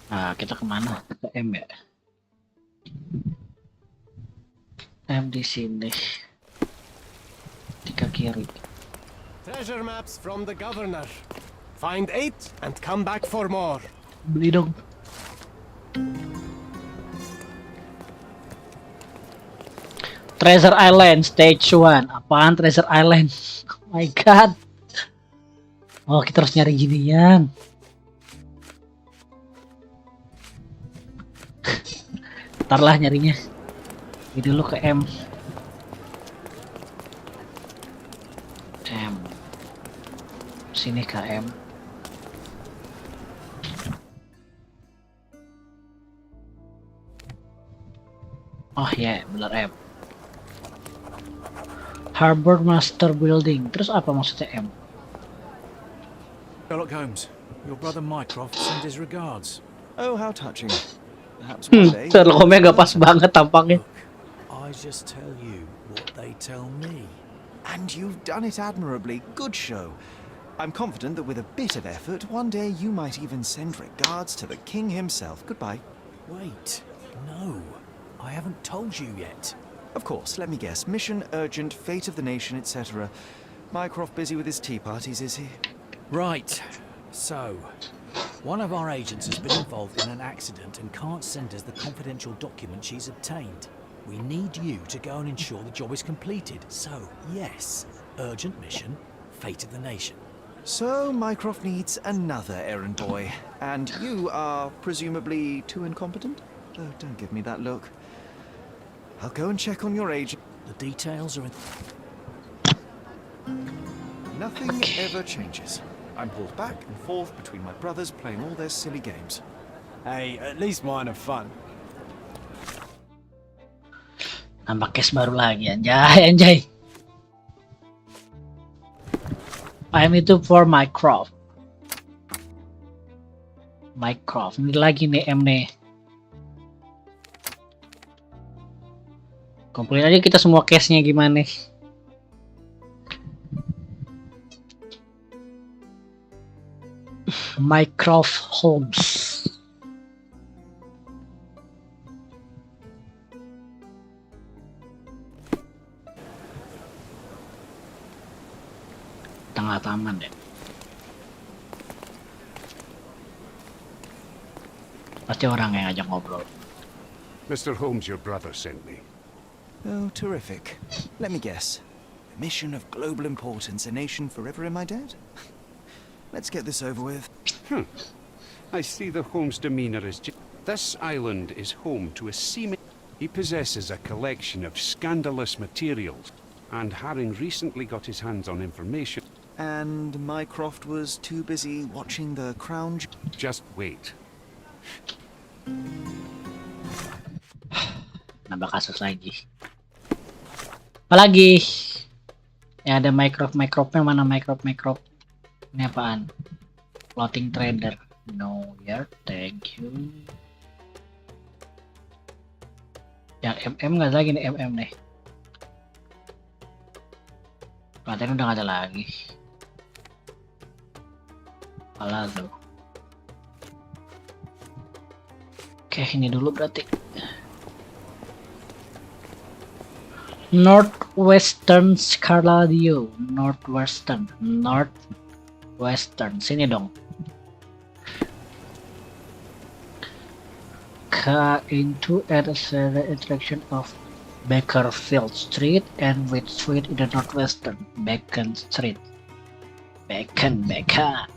Nah, kita kemana? Ke M ya? M di sini. Di kiri. Treasure maps from the governor. Find 8 and come back for more. Beli dong. Treasure Island Stage 1. Apaan Treasure Island? Oh my god. Oh, kita harus nyari ginian. Ntar lah nyarinya. Ini dulu ke M. M. Sini ke M. Oh ya, yeah, benar M. Harbor Master Building. Terus apa maksudnya M? Sherlock Holmes, your brother Mycroft sent his regards. Oh, how touching. Perhaps one day. Sherlock Holmes gak pas banget tampangnya. I just tell you what they tell me. And you've done it admirably. Good show. I'm confident that with a bit of effort, one day you might even send regards to the king himself. Goodbye. Wait, no. I haven't told you yet. Of course, let me guess. Mission urgent, fate of the nation, etc. Mycroft busy with his tea parties, is he? Right. So, one of our agents has been involved in an accident and can't send us the confidential document she's obtained. We need you to go and ensure the job is completed. So, yes, urgent mission, fate of the nation. So, Mycroft needs another errand boy. And you are presumably too incompetent? Oh, don't give me that look. I'll go and check on your agent. The details are in... Nothing ever changes. I'm pulled back and forth between my brothers playing all their silly games. Hey, at least mine are fun. Nambah case baru lagi, anjay. I'm itu for Mycroft. Ini lagi nih M nih. Kumpulin aja kita semua case-nya gimana nih. Mycroft Holmes. Tengah taman deh. Pasti orang yang ngajak ngobrol. Mr. Holmes, your brother sent me. Oh, terrific. Let me guess. A mission of global importance, a nation forever in my debt? Let's get this over with. I see the Holmes demeanor is... This island is home to a seaman. He possesses a collection of scandalous materials. and having recently got his hands on information... And Mycroft was too busy watching the Crown... Just wait. Nambah kasus lagi. Apalagi? Ya ada microbe-nya, mana microbe? Ini apaan? Floating trader. No, yeah, thank you. Yang MM nggak lagi nih, MM nih. Pelatihan udah nggak ada lagi. Alah tuh. Oke, ini dulu berarti. Northwestern Scarladio, Northwestern, sini dong. Into at the intersection of Bakerfield Street and White Street in the Northwestern. Bacon Street. Bacon. Bacon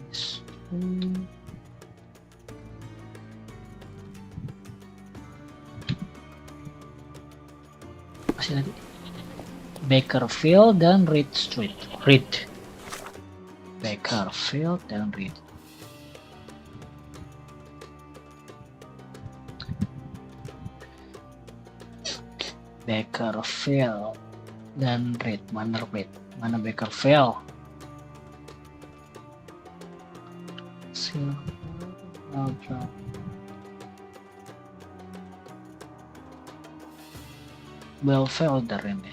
Street. Masih tadi Bakerfield dan Reed Street. Bakerfield dan Reed. Bakerfield dan Reed. Mana Bakerfield? Belfelder ini,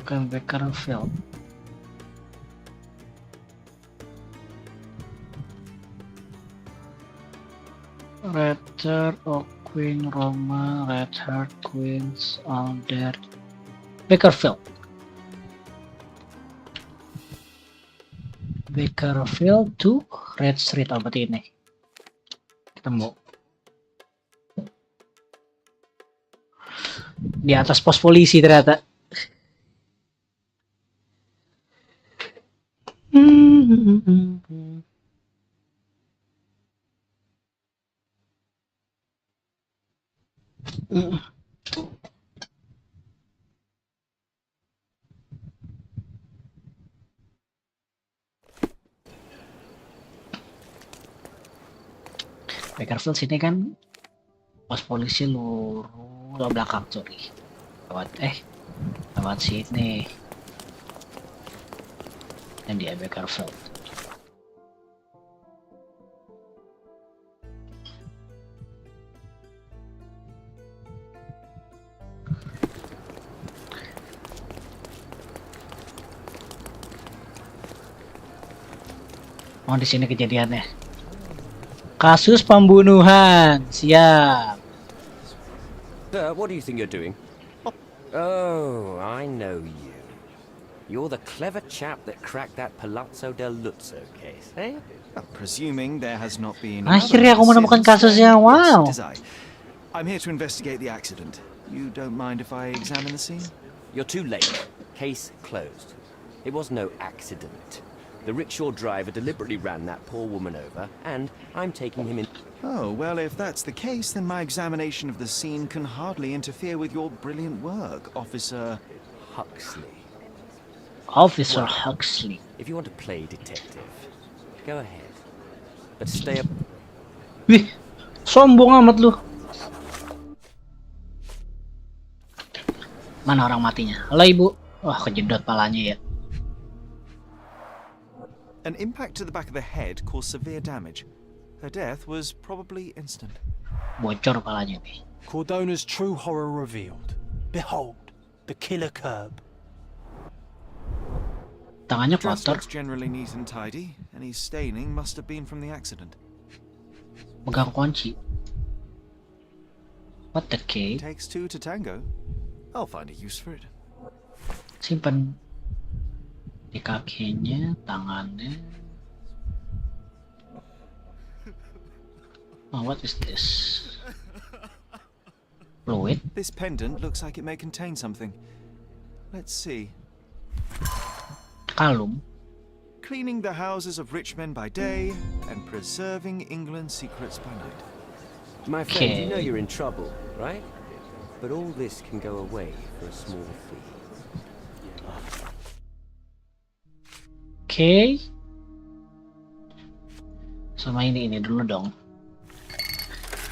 bukan Bakerfield. Red Heart, Oak Queen, Roma, Red Heart, Queens, Alder, Bakerfield. Bakerfield to Red Street, berarti ini. Ketemu. Di atas pos polisi ternyata. Bakerfield sini kan pos polisi lurus ke belakang, sorry. Lewat sini. Dan dia Bakerfield. Oh, di sini kejadiannya. Kasus pembunuhan. Siap. What do you think you're doing? Oh, I know you. You're the clever chap that cracked that Palazzo del Luzzo case, eh? Presuming there has not been... Akhirnya aku menemukan kasusnya. Wow. I'm here to investigate the accident. You don't mind if I examine the scene? You're too late. Case closed. It was no accident. The rickshaw driver deliberately ran that poor woman over, and I'm taking him in... Oh, well, if that's the case, then my examination of the scene can hardly interfere with your brilliant work, Officer... Huxley. Officer Huxley. If you want to play detective, go ahead. But stay up... Wih, sombong amat lu. Mana orang matinya? Halo ibu. Wah, kejedot palanya ya. An impact to the back of the head caused severe damage. Her death was probably instant. Bocor palanya nih. Cordona's true horror revealed. Behold, the killer curb. Tangannya Dress kotor. looks generally neat and tidy. Any staining must have been from the accident. Pegang kunci. What the cake? Takes two to tango. I'll find a use for it. Simpan di kakinya, tangannya. Oh, what is this? Fluid? This pendant looks like it may contain something. Let's see. Kalung. Cleaning the houses of rich men by day, and preserving England's secrets by night. My friend, you know you're in trouble, right? But all this can go away for a small fee. Oke. Sama ini dulu dong.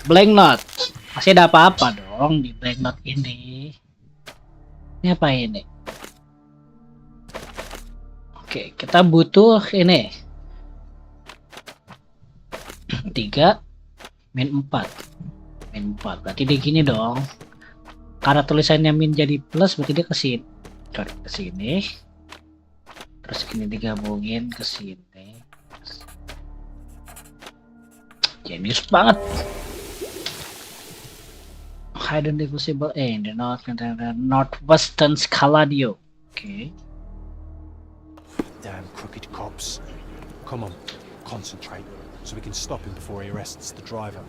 Blank note. Masih ada apa-apa dong di blank note ini. Ini apa ini? Oke, kita butuh ini. 3 min 4. Min 4. Berarti dia gini dong. Karena tulisannya min jadi plus, berarti dia ke sini. Ke sini. Terus ini digabungin ke sini. Jenius banget. Hidden divisible in the northwestern Scaladio. Okay. Damn crooked cops. Come on, concentrate, so we can stop him before he arrests the driver.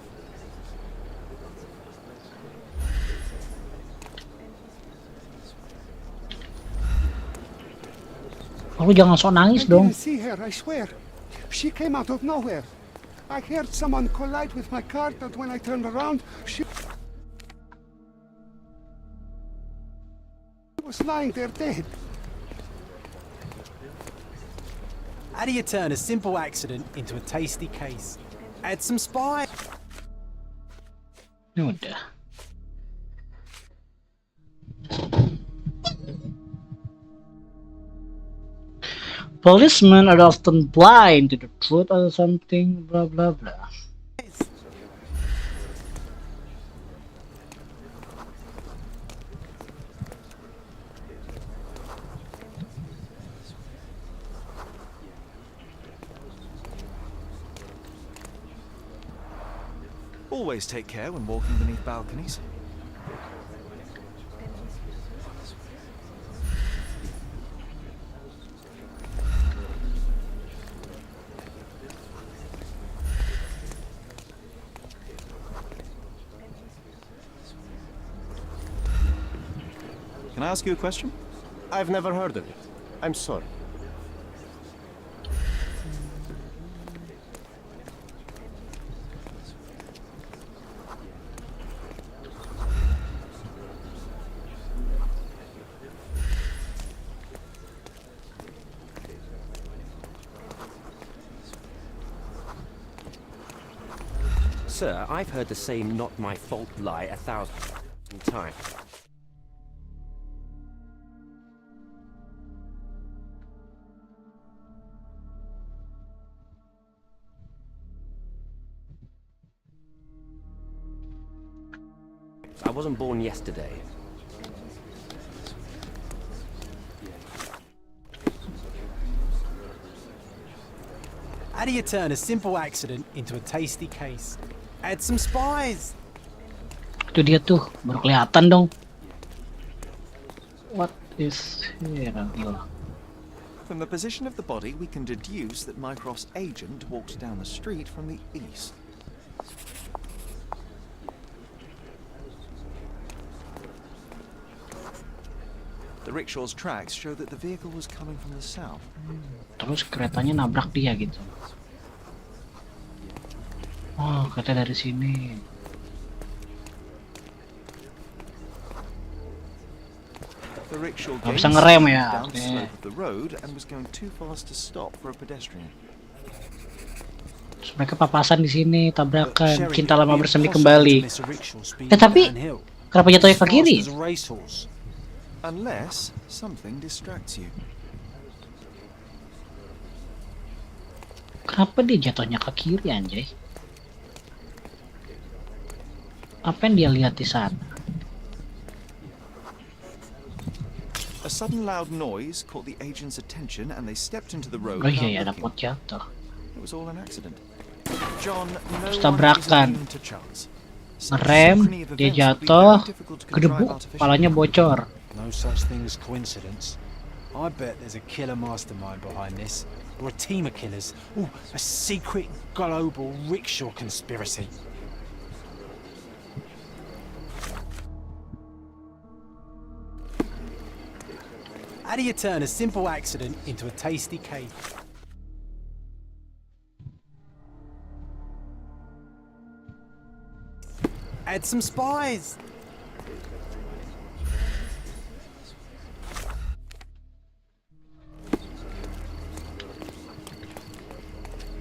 Lu jangan sok nangis dong. I didn't see her, I swear. She came out of nowhere. I heard someone collide with my car, but when I turned around, she was lying there dead. How do you turn a simple accident into a tasty case? Add some spice. Ini udah. Policemen are often blind to the truth or something, blah blah blah. Always take care when walking beneath balconies. Can I ask you a question? I've never heard of it. I'm sorry. Sir, I've heard the same not my fault lie 1,000 times. I wasn't born yesterday. How do you turn a simple accident into a tasty case? Add some spice. Itu dia tuh, baru kelihatan dong. What is here? From the position of the body, we can deduce that Mycroft's agent walked down the street from the east. The rickshaw's tracks show that the vehicle was coming from the south. Terus keretanya nabrak dia gitu. Oh, kereta dari sini. The rickshaw Gak bisa ngerem ya. down the slope of the road and was going too fast to stop for a pedestrian. Terus mereka papasan di sini, tabrakan, cinta lama bersemi kembali. Tapi kenapa jatuhnya ke kiri? Unless something distracts you. Kenapa dia jatuhnya ke kiri, anjay? Apa yang dia lihat di sana? A sudden loud noise caught the agent's attention and they stepped into the road. Oh iya, ada pot jatuh. It was all an accident. John, no tabrakan. Ngerem, dia jatuh, kedebuk, kepalanya bocor. No such thing as coincidence. I bet there's a killer mastermind behind this, or a team of killers. Ooh, a secret global rickshaw conspiracy. How do you turn a simple accident into a tasty cake? had some spies.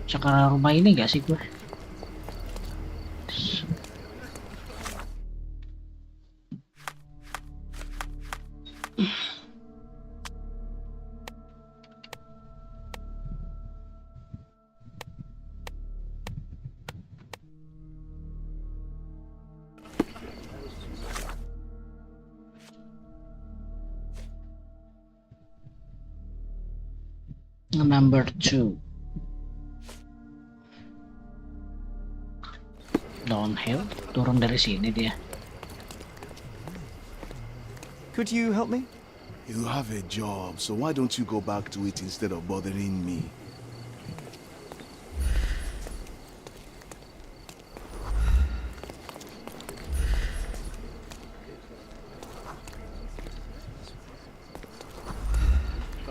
Sekarang rumah ini gak sih gue? Number 2. Downhill, turun dari sini dia. Could you help me? You have a job, so why don't you go back to it instead of bothering me?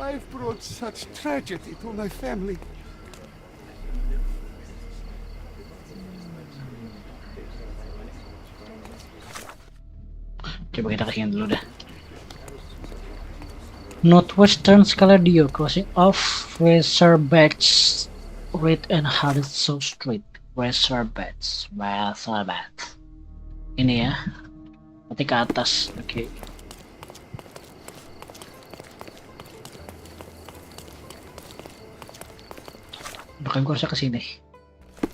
I've brought such tragedy to my family. Coba kita kesini dulu dah. Northwestern Scaladio crossing off Reservats Reed and Hartsoe Street. Reservats. Ini ya. Nanti ke atas. Oke. Bukan gue harusnya ke sini.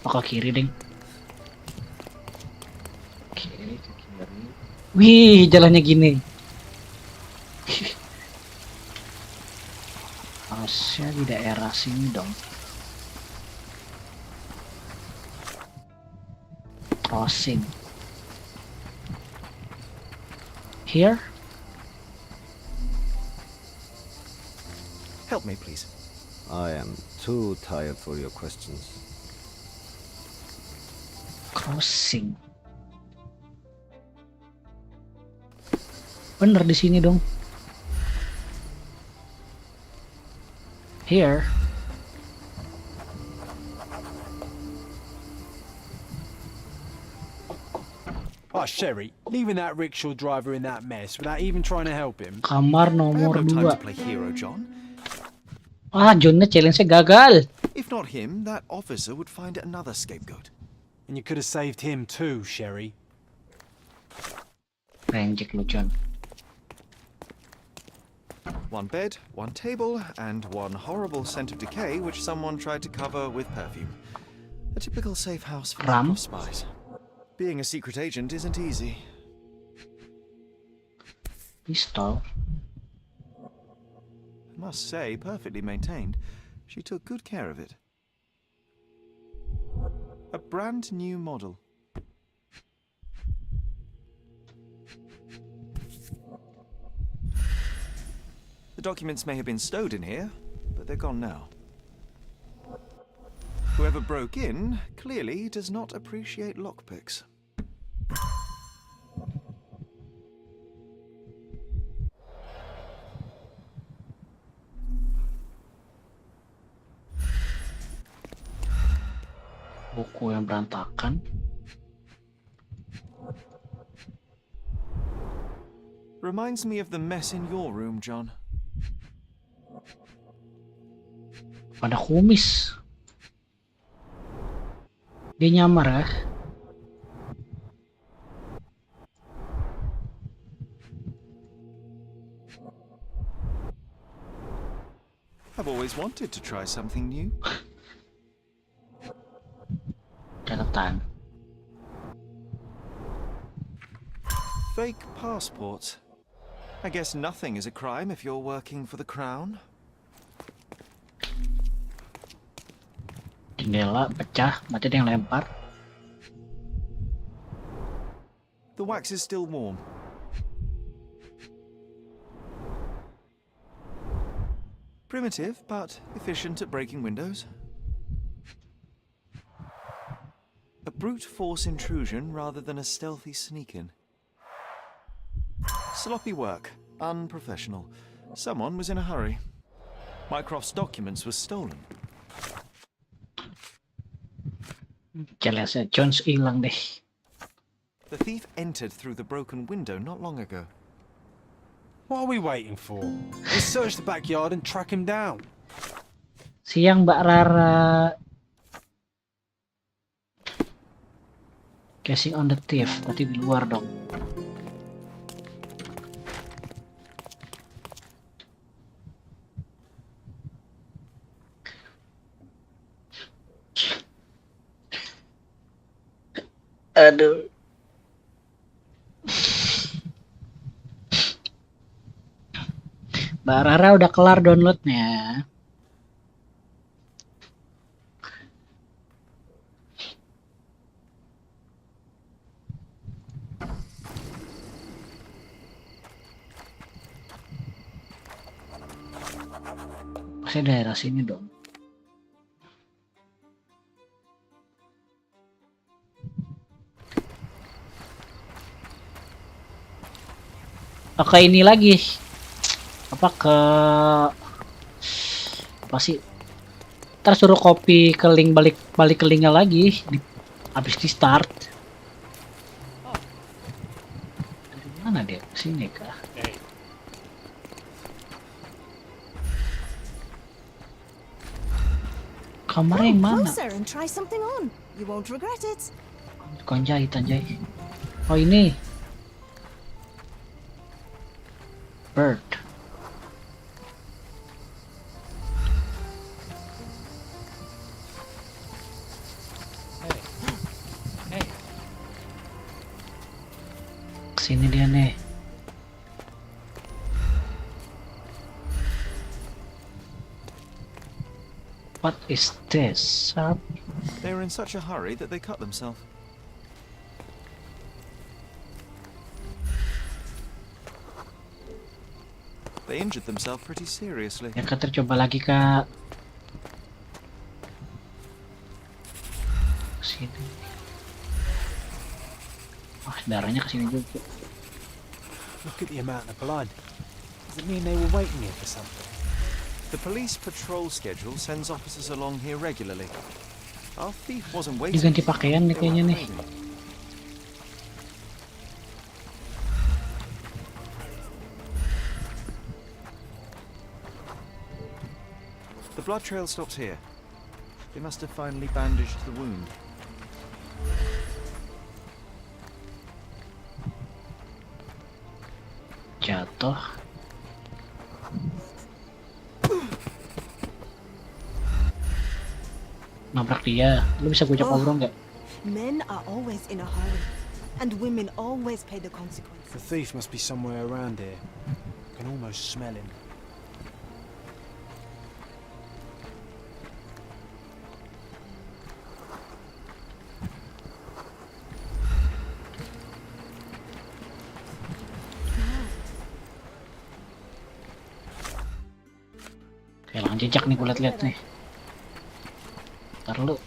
Oh, ke kiri, ding. Oke, ke kiri. Wih, jalannya gini. Harusnya di daerah sini dong. Crossing. Here? Help me, please. I am too tired for your questions. Crossing. Bener di sini dong. Here. Oh, Sherry, leaving that rickshaw driver in that mess without even trying to help him. Kamar I have nomor no time 2. to play hero, John. Ah, Johnnya challenge-nya gagal. If not him, that officer would find another scapegoat. And you could have saved him too, Sherry. Renjek lu, John. One bed, one table, and one horrible scent of decay which someone tried to cover with perfume. A typical safe house for Ram. spies. Being a secret agent isn't easy. Pistol. I must say, perfectly maintained. She took good care of it. A brand new model. The documents may have been stowed in here, but they're gone now. Whoever broke in clearly does not appreciate lockpicks. Buku yang berantakan. Reminds me of the mess in your room, John. Pada kumis. Dia nyamar ya. I've always wanted to try something new. Catatan. Fake passports. I guess nothing is a crime if you're working for the Crown. Jendela pecah, berarti ada yang lempar. The wax is still warm. Primitive, but efficient at breaking windows. A brute force intrusion rather than a stealthy sneak-in. Sloppy work, unprofessional. Someone was in a hurry. Mycroft's documents were stolen. Jelasnya Jones hilang deh. The thief entered through the broken window not long ago. What are we waiting for? Let's search the backyard and track him down. Siang Mbak Rara. Casing on the thief, berarti di luar dong. Aduh. Mbak Rara udah kelar downloadnya. Pasti daerah sini dong. Oke, ini lagi. Apa sih? Ntar suruh copy ke link balik ke linknya lagi habis di start. Dari mana dia? Sini kah? Kamarnya yang mana? Closer and try something on. You won't regret it. Tukang jahit aja. Oh ini. Bird. Kesini dia nih. What is this? They were in such a hurry that they cut themselves. They injured themselves pretty seriously. Ya Kak, coba lagi Kak. Sini. Oh, darahnya kesini juga. Look at the amount of blood. Does it mean they were waiting here for something? The police patrol schedule sends officers along here regularly. Our thief wasn't waiting. Diganti pakaian nih kayaknya nih. The blood trail stops here. They must have finally bandaged the wound. Jatuh. Nabrak dia. Lu bisa gojek ngobrol nggak? Men are always in a hurry, and women always pay the consequences. The thief must be somewhere around here. I can almost smell him. Kehilangan jejak nih, gue liat-liat nih. Ntar lu.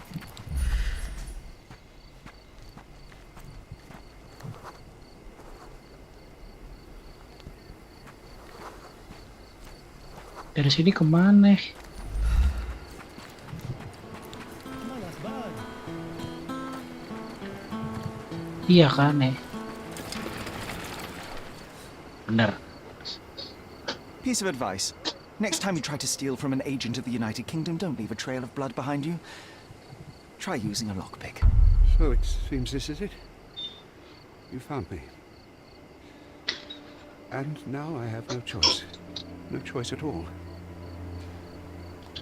Dari sini kemana? Iya kan nih. Bener. Piece of advice. Next time you try to steal from an agent of the United Kingdom, don't leave a trail of blood behind you. Try using a lockpick. So it seems this is it. You found me. And now I have no choice. No choice at all.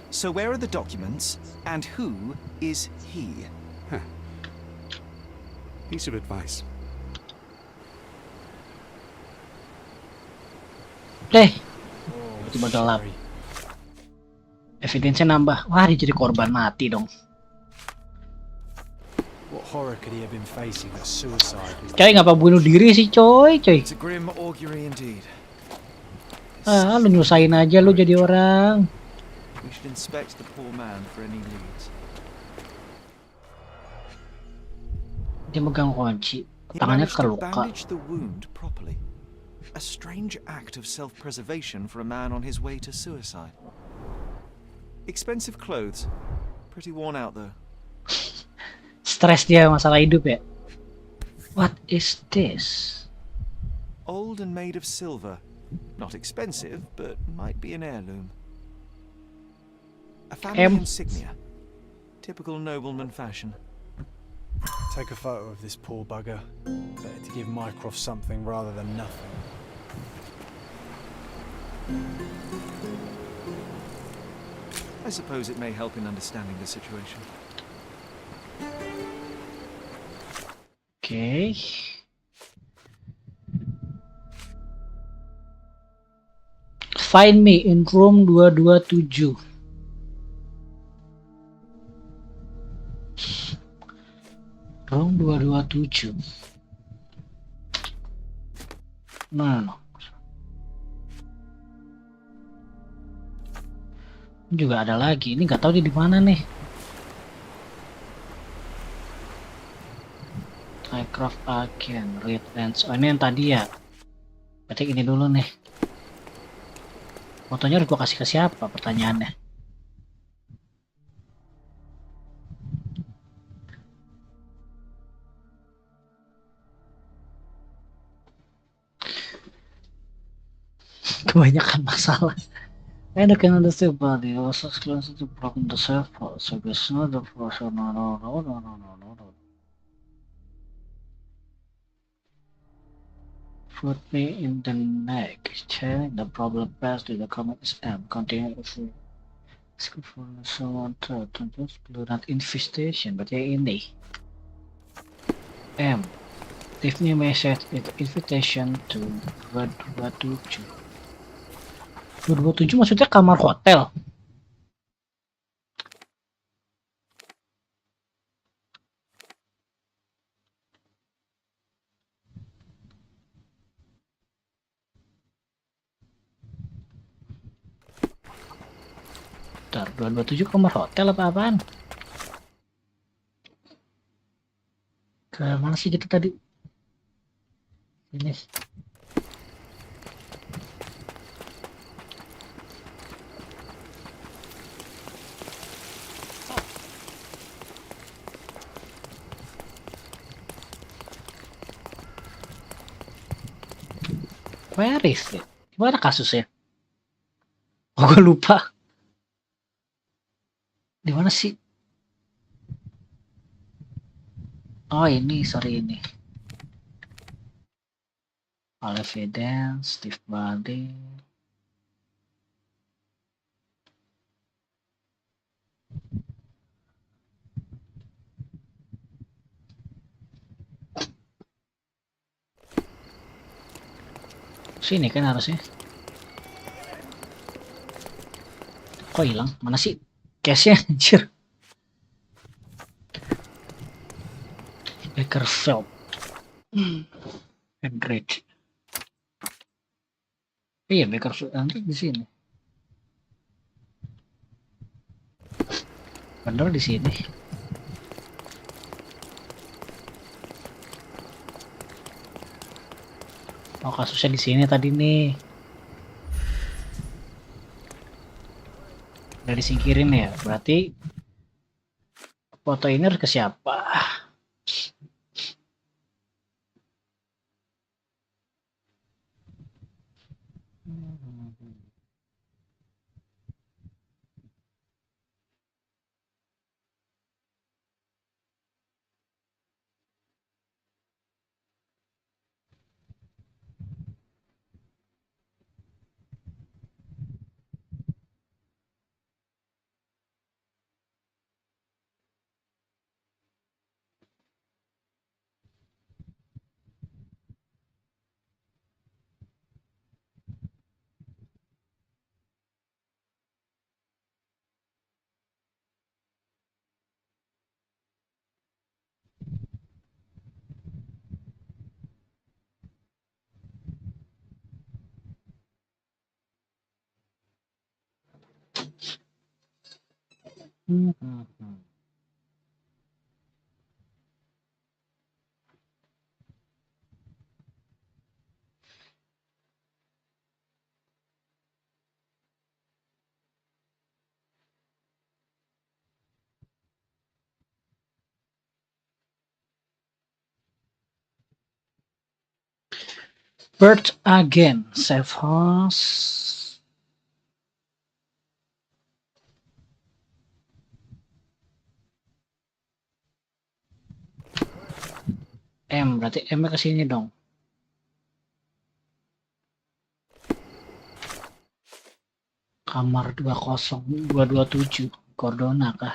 So where are the documents, and who is he? Huh. Piece of advice. Tiba gelap. Evidence-nya nambah. Wah, dia jadi korban mati dong. What horror could he have been facing at suicide? Coy, ngapa bunuh diri sih, coy? It's a grim augury indeed. Ah, lu nyusahin aja lu jadi orang. We should inspect the poor man for any leads. Dia megang kunci. Tangannya terluka. Bandage the wound properly. A strange act of self-preservation for a man on his way to suicide. Expensive clothes. Pretty worn out though. Stres dia masalah hidup ya. What is this? Old and made of silver. Not expensive, but might be an heirloom. A family insignia. Typical nobleman fashion. Take a photo of this poor bugger. Better to give Mycroft something rather than nothing. I suppose it may help in understanding the situation. Okay. Find me in room 227. Room 227. No. Ini juga ada lagi. Ini nggak tahu di mana nih. Mycroft again. Read ends. Oh, ini yang tadi ya. Berarti ini dulu nih. Fotonya harus gua kasih ke siapa pertanyaannya? Kebanyakan masalah. And I can understand body also close to broken the surface. So it's not the first no. Shoot me in the neck. Check the problem passed to the common M. Continue to for someone to just not infestation, but yeah ini. M. Leave me a message with invitation to 227. 227 maksudnya kamar hotel. Bentar, 227 kamar hotel apa-apaan? Ke mana sih kita tadi? Ini. Where is it? Gimana kasusnya? Oh, gue lupa. Di mana sih? Oh ini, sorry ini. All evidence, Steve body. Sini kan harusnya. Kok hilang? Mana sih? Case-nya anjir. Bakersfield. Enrich. Iya, Bakersfield Enrich di sini. Bener di sini. Oh, kasusnya di sini tadi nih. Udah disingkirin ya. Berarti foto ini harus ke siapa? Bird again. Safe house. Berarti M ke sini dong. Kamar 20227. Cordona kah?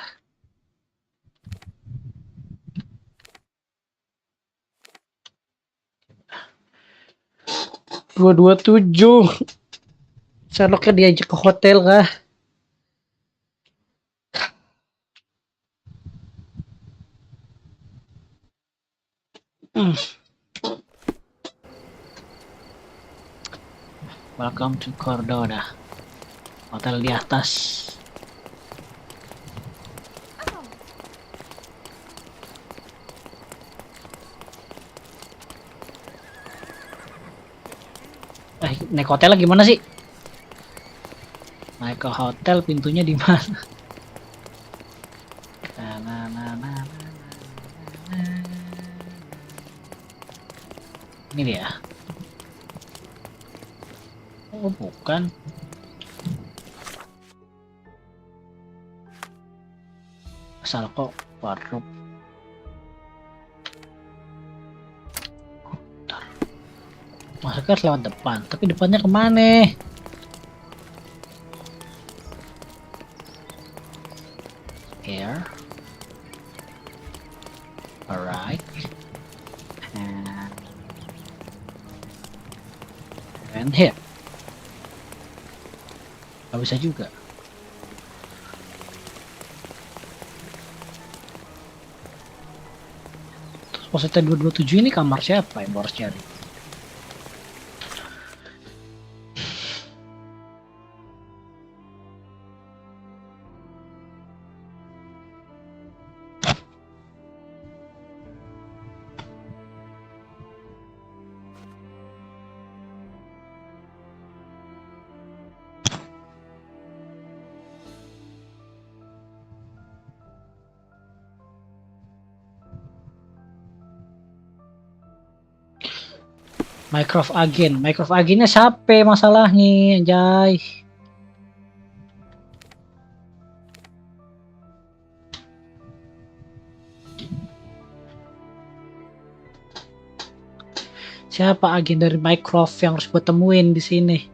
Dua tujuh. Sherlocknya diajak ke hotel kah? Welcome to Cordona. Hotel di atas. Naik hotel gimana sih? Naik ke hotel pintunya di mana? Ini dia. Oh, bukan. Asal kok wardrobe. Masuknya lewat depan, tapi depannya kemana? Here. Alright. And here. Gak bisa juga. Terus posisi 227 ini kamar siapa yang harus cari? Mycroft agennya siapa masalahnya, anjay. Siapa agen dari Mycroft yang harus gue temuin di sini?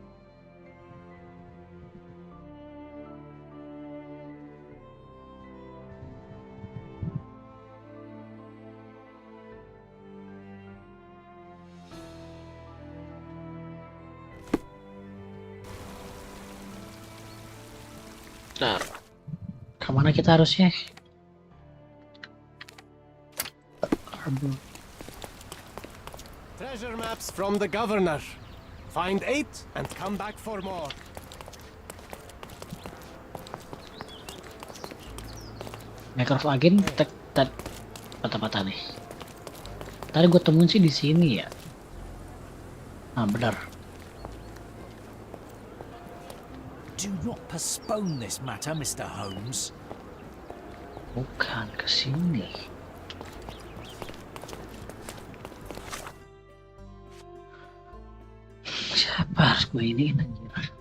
Kemana kita harusnya? Treasure maps from the governor. Find 8 and come back for more. Mycroft agen patah-patah nih. Tadi gue temuin sih di sini ya. Nah, benar. Do not postpone this matter, Mr. Holmes. Bukan ke sini. Siapa harus gue ini anjir?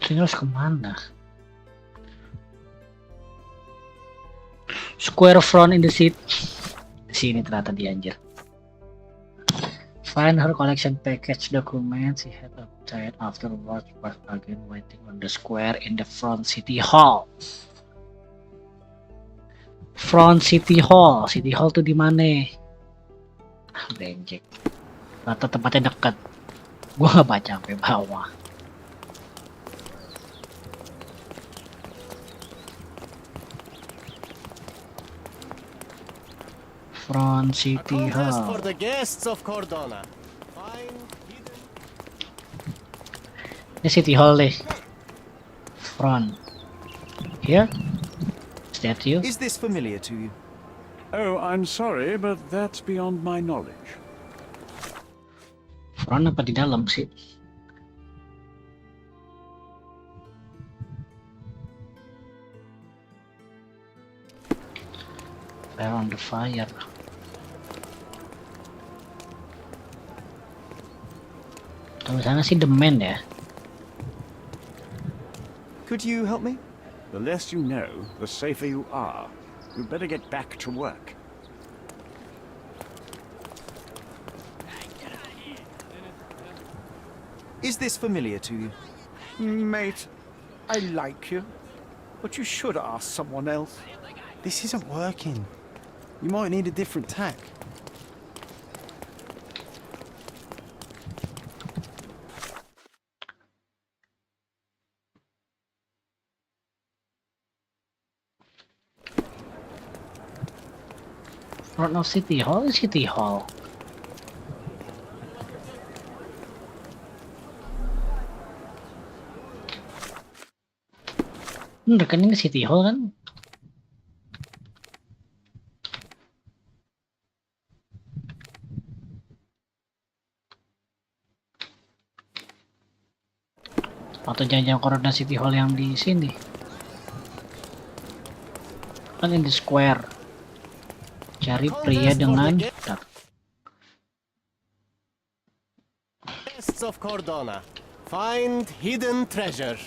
Ini harus kemana? Square front in the city. Sini ternyata dia anjir. Find her collection package documents she had obtained afterwards, but again waiting on the square in the front city hall. Front city hall tuh di mana? Benjek. Rata tempatnya dekat. Gua nggak baca sampai bawah. Front City Hall. For the guests of Cordona. Ini City Hall deh. Front. Here. Statue. Is this familiar to you? Oh, I'm sorry, but that's beyond my knowledge. Front apa di dalam sih? Fire on the fire. Tulisannya sih The Man ya. Could you help me? The less you know, the safer you are. You'd better get back to work. Is this familiar to you? Mate, I like you, but you should ask someone else. This isn't working. You might need a different tack. Front of City Hall is City Hall. Rekening ke City Hall kan? Atau jangan-jangan koordinat City Hall yang di sini? Kan in the square. Cari pria dengan Guests of Cordona, find hidden treasure.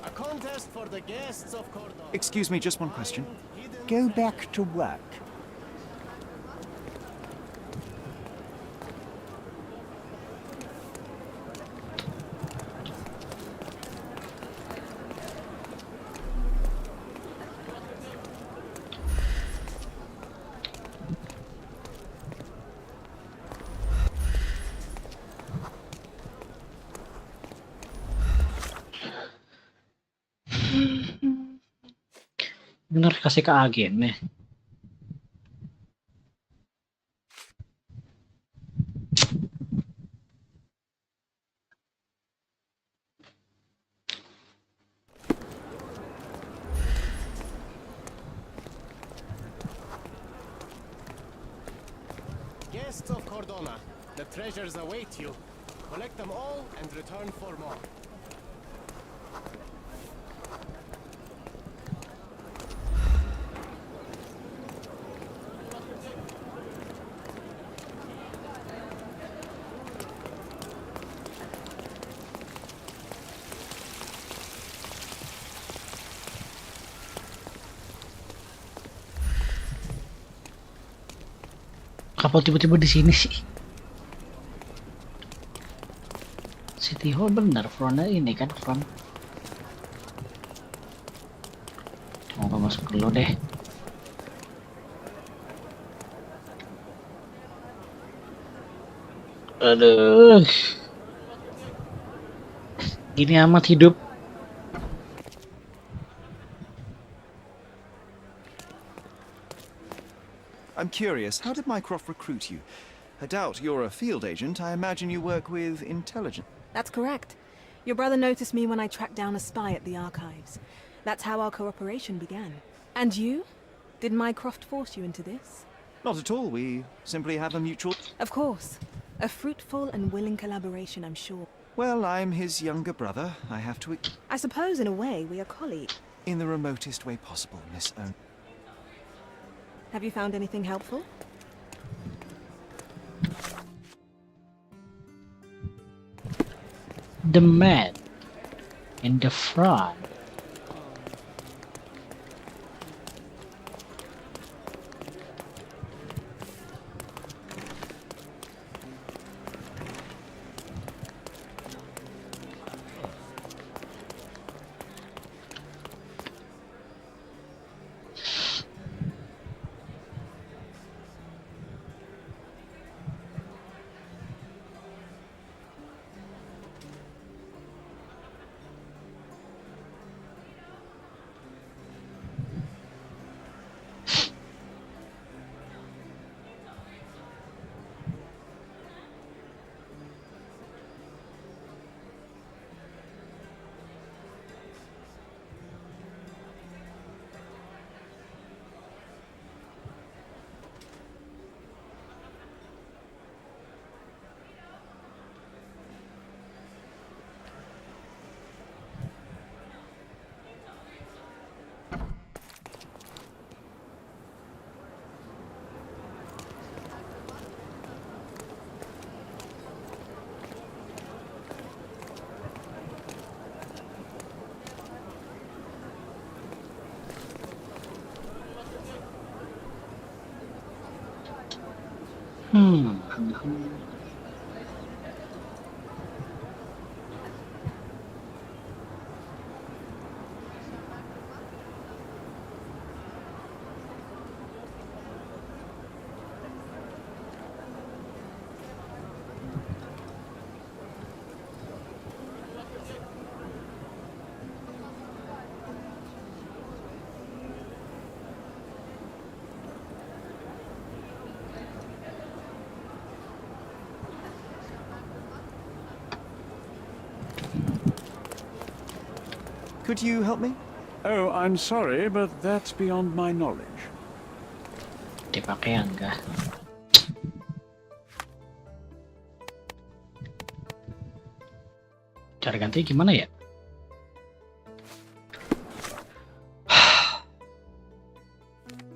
A contest for the guests of Cordona. Excuse me, just one question. Go back to work. bener kasih ke agen nih. Guests of Cordona, the treasures await you. Collect them all and return for more. Kapal tiba-tiba di sini sih. City Hall bener, frontnya ini kan front. Mau masuk dulu deh. Aduh. Gini amat hidup. I'm curious, how did Mycroft recruit you? I doubt you're a field agent. I imagine you work with intelligence. That's correct. Your brother noticed me when I tracked down a spy at the archives. That's how our cooperation began. And you? Did Mycroft force you into this? Not at all. We simply have a mutual... Of course. A fruitful and willing collaboration, I'm sure. Well, I'm his younger brother. I have to... I suppose, in a way, we are colleagues. In the remotest way possible, Miss Owen. Have you found anything helpful? The man in the front. Hmm. Could you help me? Oh, I'm sorry, but that's beyond my knowledge. Di pakaian kah? Cara ganti gimana ya?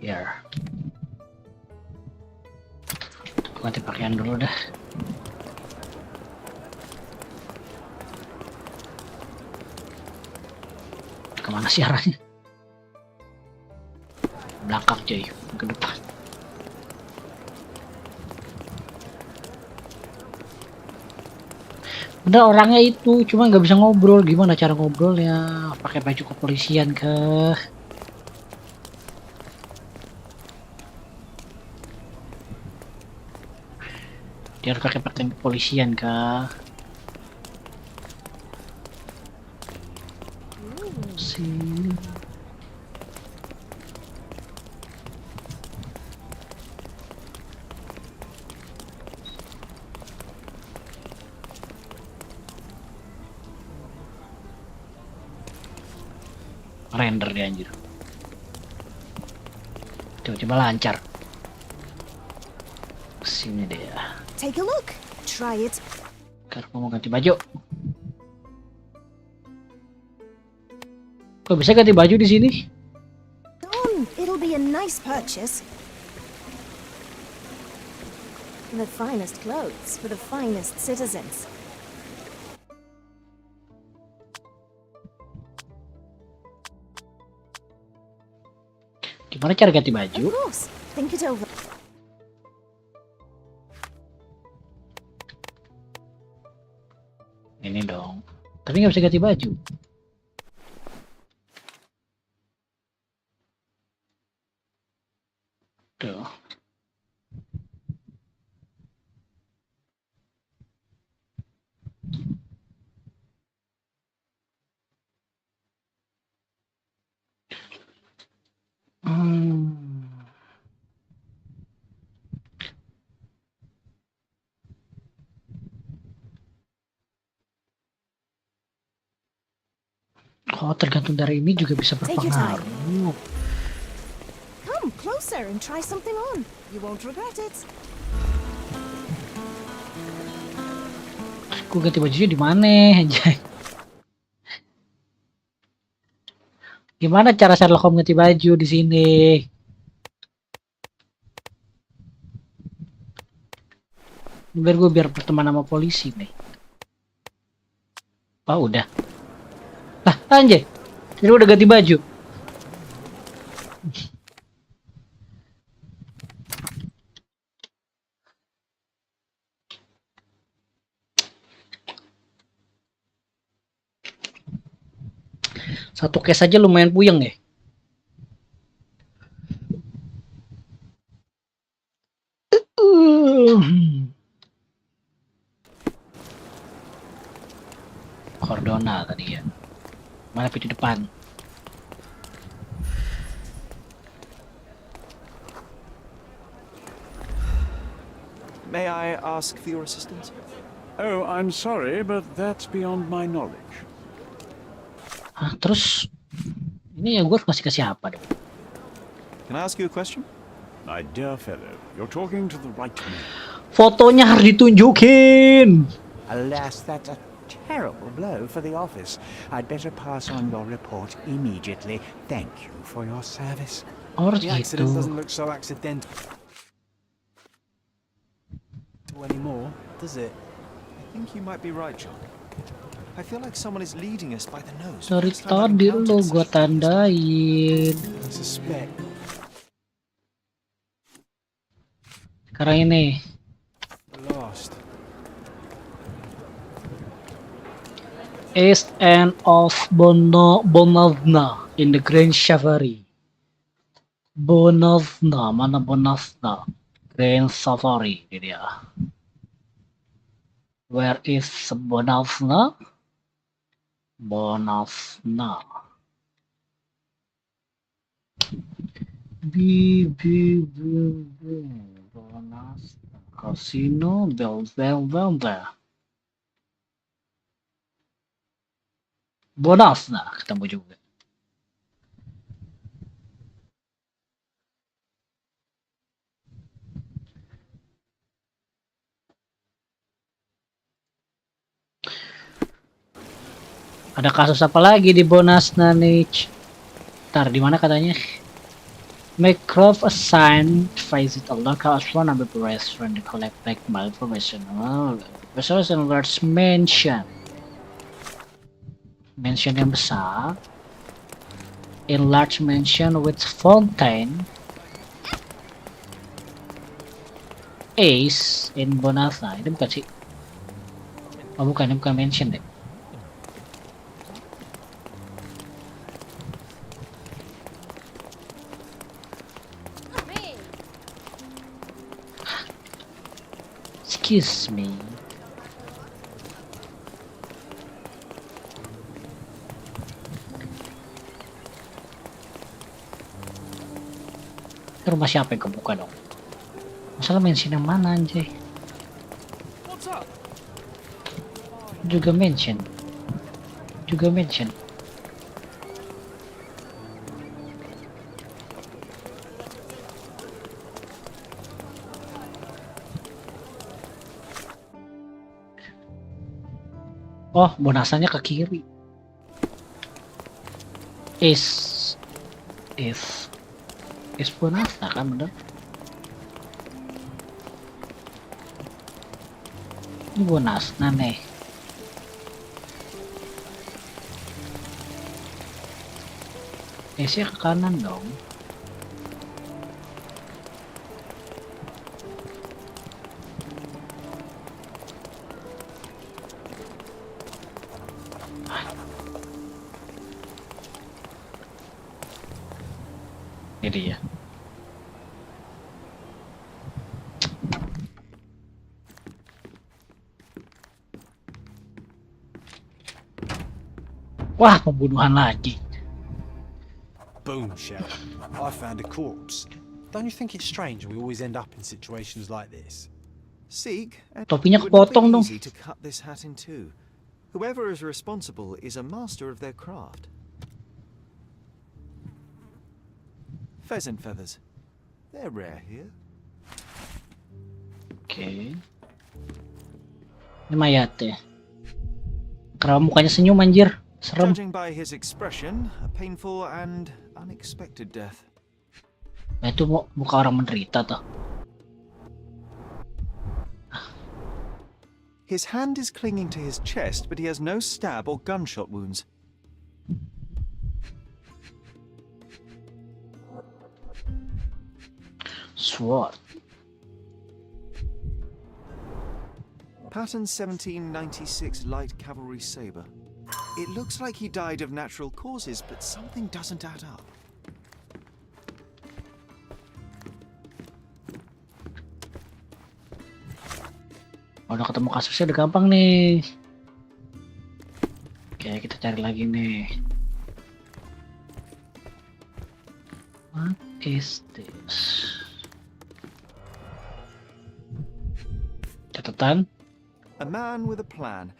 Here. Ganti pakaian dulu dah. Kemana sih arahnya? Belakang cuy, ke depan. Bener orangnya itu, cuma nggak bisa ngobrol. Gimana cara ngobrolnya? Pakai baju kepolisian ke? Dia harus pakai pakaian kepolisian kah? Sini. Render dia anjir. Coba-coba lancar. Sini dia. Take a look. Try it. Sekarang mau ganti baju. Kok bisa ganti baju di sini? It'll be a nice purchase. The finest clothes for the finest citizens. Gimana cara ganti baju? Of course. Think it over. Ini dong. Tapi nggak bisa ganti baju. Tuh. Oh, tergantung dari ini juga bisa Take your time. berpengaruh. Come closer and try something on. You won't regret it. Aku ganti bajunya di mana, anjay? Gimana cara Sherlock Holmes ganti baju di sini? Biar berteman sama polisi nih. Oh, udah. Lah, anjay. Ini udah ganti baju. Satu case aja lumayan puyeng ya. Cordona tadi ya. Mana pintu depan? May I ask for your assistance? Oh, I'm sorry, but that's beyond my knowledge. Hah, terus ini ya gue harus kasih ke siapa dong? Can I ask you a question? My dear fellow, you're talking to the right man. Fotonya harus ditunjukin. Alas, that's a terrible blow for the office. I'd better pass on your report immediately. Thank you for your service. The accident doesn't look so accidental anymore, does it? I think you might be right, John. I feel like someone is leading us by the nose. Dari tadi lo gua tandain. Suspect. Sekarang ini first. East end of Bonavna in the Grand Safari. Bonavna, mana Bonavna? Grand Safari, ini dia. Where is Bonavna? Bonavna. Bonavna. Casino, bell. Bonavna, ketemu juga. Ada kasus apa lagi di Bonasna nih? Ntar di mana katanya? Mycroft assigned visit a local astronomy restaurant to collect back information. Oh, resource large mansion. Mansion yang besar. In large mansion with fountain. Ace in Bonasna. Ini bukan sih? Oh bukan, ini bukan mansion deh. Excuse me. Itu rumah siapa yang kebuka dong? Masalah mention yang mana anjay? Juga mention. Oh, bonasanya ke kiri. Is bonasa kan bener? Ini bonasnya nih. Esnya ke kanan dong. Ini dia. Wah, pembunuhan lagi. Boom, Sherlock. I found a corpse. Don't you think it's strange we always end up in situations like this? Seek, Topinya it would not be kepotong dong. easy to cut this hat in two. Whoever is responsible is a master of their craft. Pheasant feathers. They're rare here. Oke. Ini mayat ya. Kenapa mukanya senyum anjir? Serem. Judging by his expression, a painful and unexpected death. Nah, itu muka orang menderita tuh. His hand is clinging to his chest, but he has no stab or gunshot wounds. Sword. Pattern 1796 light cavalry saber. It looks like he died of natural causes, but something doesn't add up. Udah ketemu kasusnya udah gampang nih. Oke, kita cari lagi nih. What is this? Catatan. A man with a plan.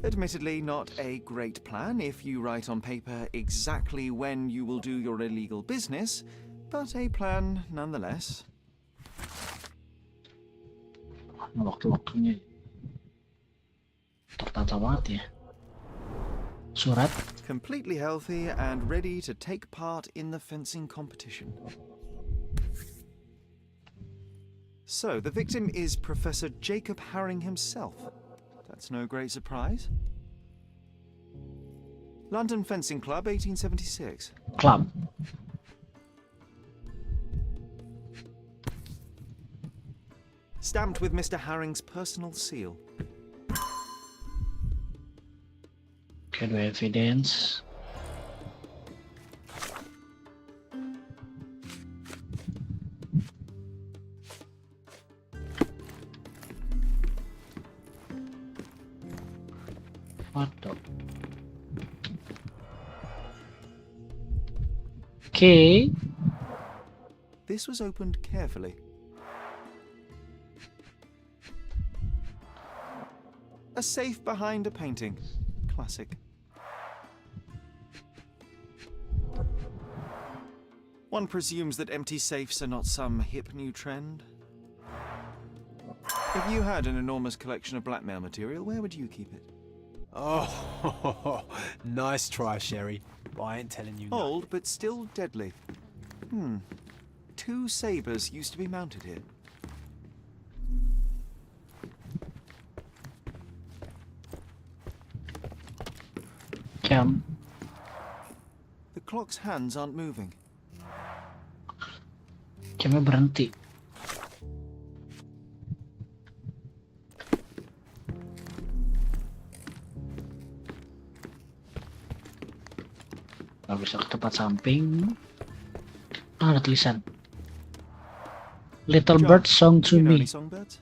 Admittedly, not a great plan if you write on paper exactly when you will do your illegal business, but a plan nonetheless. Waktu-waktunya tertata banget ya. Surat. Completely healthy and ready to take part in the fencing competition. So, the victim is Professor Jacob Haring himself. That's no great surprise. London Fencing Club, 1876. Club. stamped with Mr. Haring's personal seal. Kedua evidence. Foto. Okay. This was opened carefully. A safe behind a painting. Classic. One presumes that empty safes are not some hip new trend. If you had an enormous collection of blackmail material, where would you keep it? Oh, nice try, Sherry. But I ain't telling you nothing. Old, but still deadly. 2 sabers used to be mounted here. Cam. The clock's hands aren't moving. Camnya berhenti. Gak bisa ke tempat samping. Ada tulisan. Little Bird Song to You know Me. any songbirds?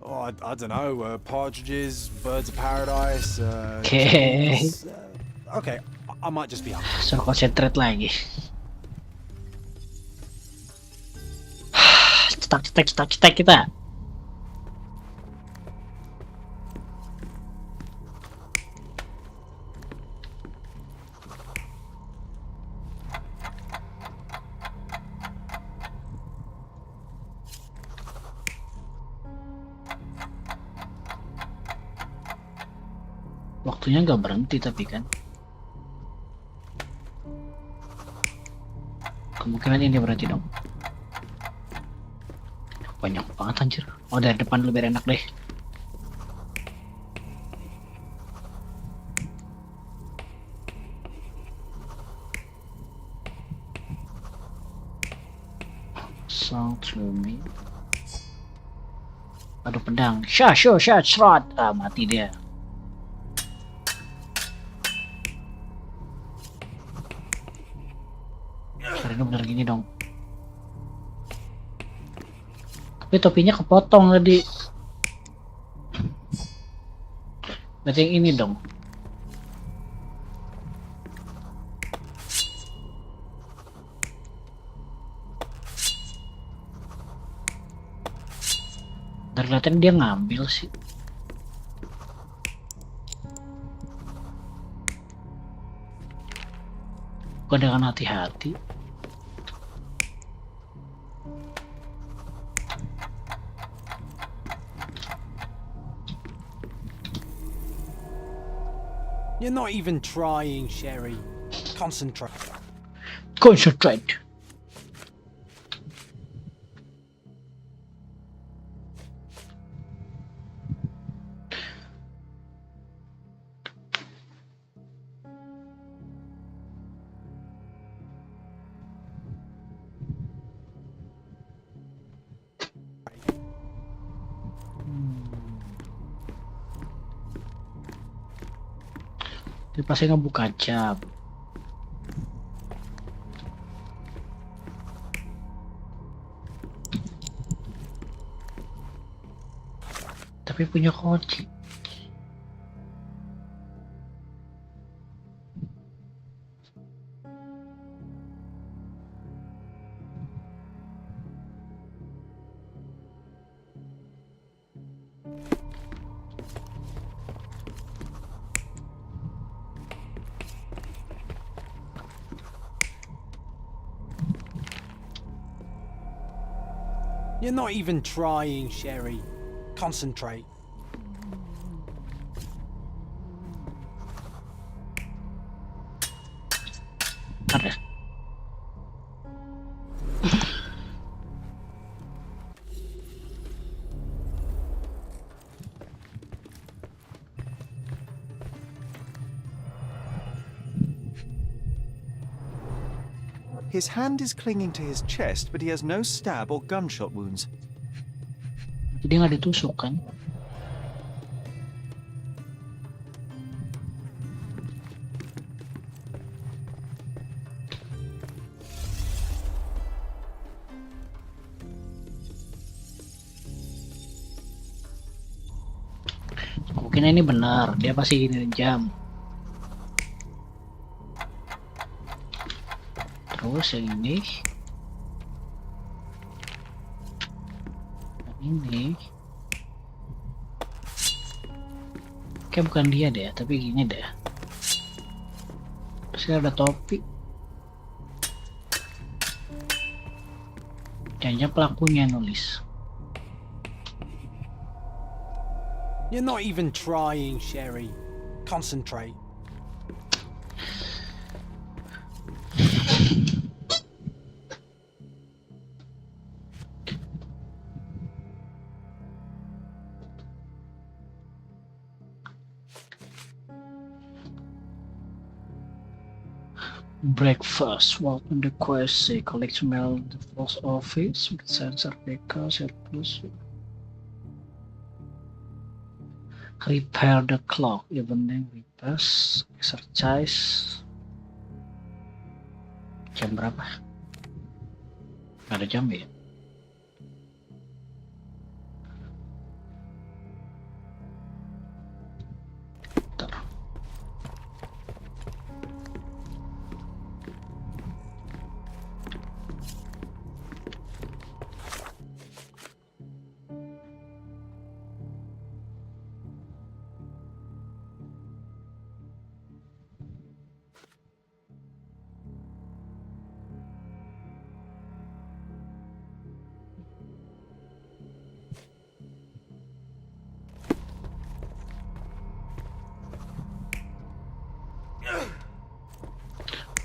Oh, I don't know. Partridges, birds of paradise. Okay. chickens, okay, I might just be hungry. So concentrate lagi. cetak kita. Waktunya nggak berhenti tapi kan. Kemungkinan ini berhenti dong. Banyak banget anjir. Oh, dari depan lebih enak deh. Song to me. Aduh, pedang. Shot. Ah, mati dia. Karena bener gini dong. Tapi topinya kepotong tadi. Berarti yang ini dong. Dari kelihatan dia ngambil sih. Kok dengan hati-hati. You're not even trying, Sherry. Concentrate. Concentrate. Dia pasti ngebuka jam. Tapi punya kunci. You're not even trying, Sherry. Concentrate. Ada. His hand is clinging to his chest, but he has no stab or gunshot wounds. Dia nggak ditusuk kan? Mungkin ini benar, dia pasti gini jam. Terus yang ini. Ini kayak bukan dia deh, tapi gini deh. Terus ada topi. Jangan pelakunya nulis. You're not even trying, Sherry. Concentrate. Breakfast. Welcome to Quest. Collect mail the post office with sensor backup surplus. Repair the clock. Evening repairs. Exercise. Jam berapa? Gak ada jam ya?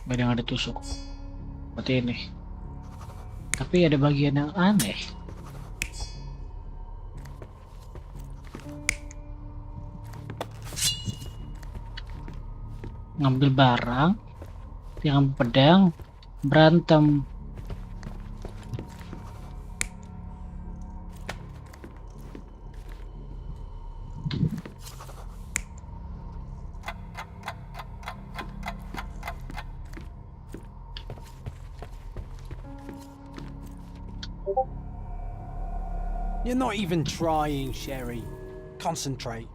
Gak ada yang ada tusuk. Berarti ini. Tapi ada bagian yang aneh. Ngambil barang, yang pedang, berantem. You're not even trying, Sherry. Concentrate.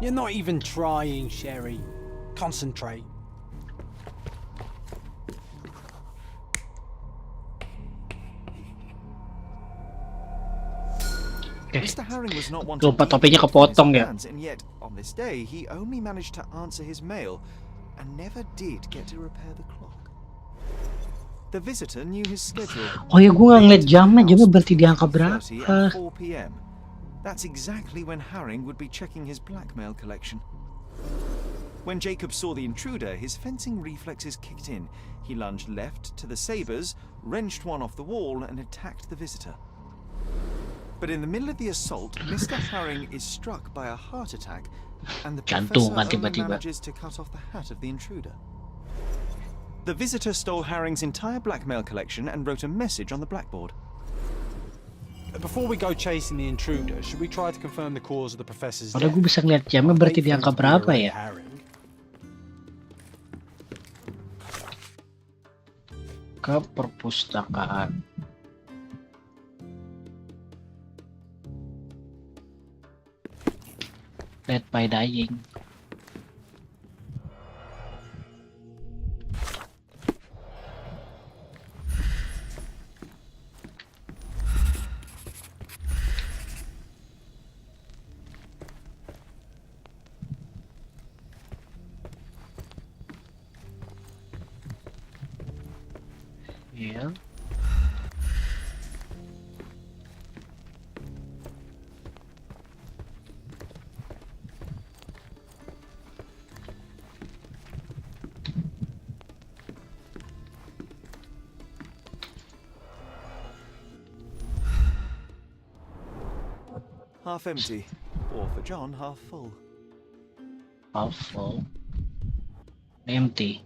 You're not even trying, Sherry. concentrate. Mr. Herring was not one to Lupa topinya kepotong ya. and yet on this day he only managed to answer his mail and never did get to repair the clock. The visitor knew his schedule. Oh ya, gue nggak ngeliat jamnya berarti di angka berapa? 4 p.m. That's exactly when Herring would be checking his blackmail collection. When Jacob saw the intruder, his fencing reflexes kicked in. He lunged left to the sabers, wrenched one off the wall, and attacked the visitor. But in the middle of the assault, Mr. Herring is struck by a heart attack, and the professor only manages to cut off the hat of the intruder. The visitor stole Herring's entire blackmail collection and wrote a message on the blackboard. Before we go chasing the intruder, should we try to confirm the cause of the professor's death? Padahal gue bisa ngeliat jamnya berarti di angka berapa ya? Ke perpustakaan. Dead by dying. Yeah. Half empty, or for John, half full. Half full. Empty.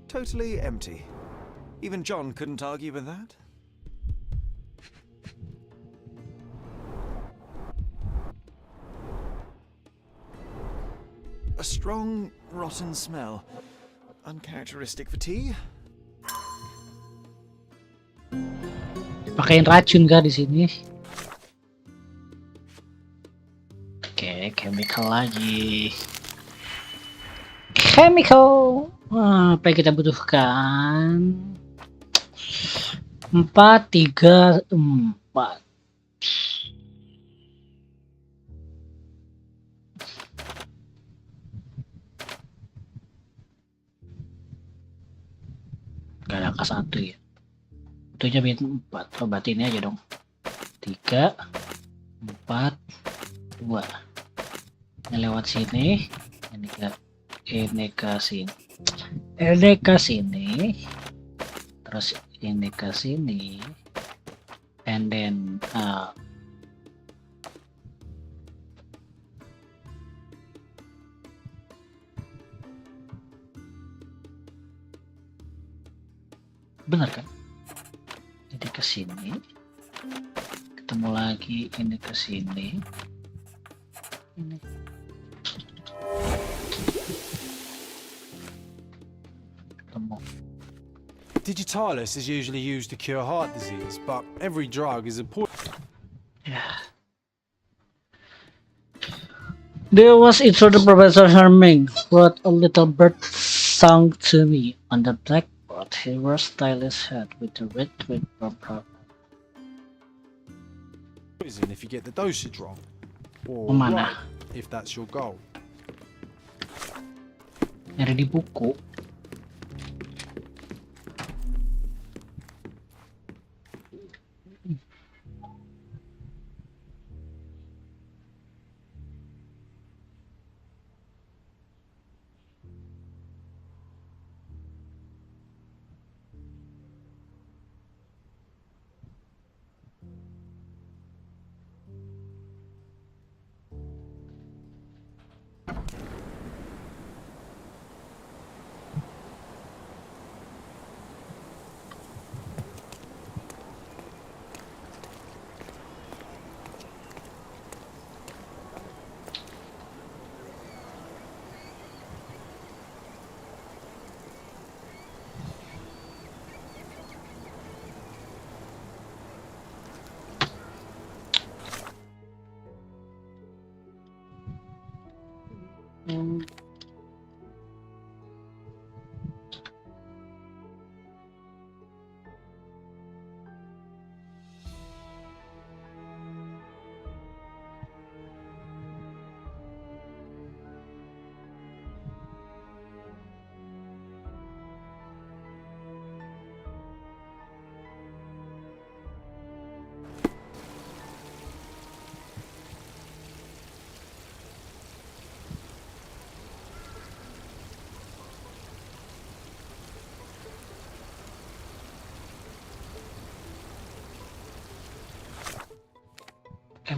Totally empty. Even John couldn't argue with that. A strong, rotten smell. Uncharacteristic for tea. Pakein racun kah di sini? Oke, chemical lagi. Chemical. Apa yang kita butuhkan? 4, 3, 4. Gak ada angka 1 ya. Butuhnya 4. Oh, berarti ini aja dong. 3, 4, 2. Ini lewat sini. Ini ke sini. Ini ke sini. Terus ini ke sini. And then benar kan? Ini ke sini. Ketemu lagi ini ke sini. Ini. Ketemu. Digitalis is usually used to cure heart disease, but every drug is important. Yeah. There was intruder Professor Herming wrote a little bird song to me on the blackboard. He was stylish head with the red twig purple. Poison if you get the dosage wrong, or Mana? right, if that's your goal. Nyari di buku.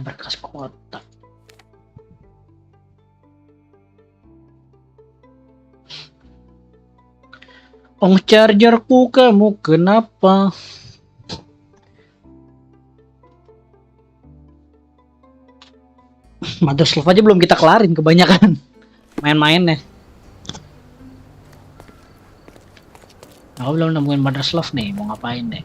Berkas kotak. Chargerku kamu kenapa? Mother's Love aja belum kita kelarin kebanyakan main-mainnya. Aku belum nemuin Mother's Love nih, mau ngapain deh?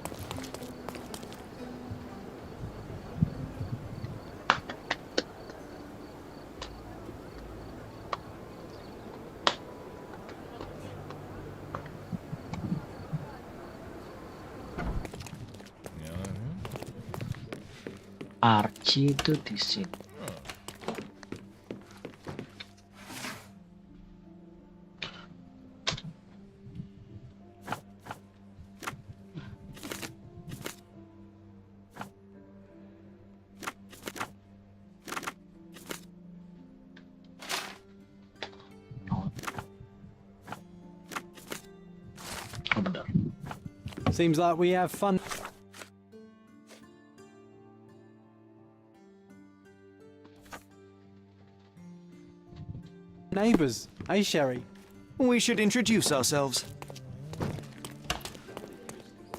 Archie itu di sini. Seems like we have fun. Neighbours, hey Sherry. We should introduce ourselves.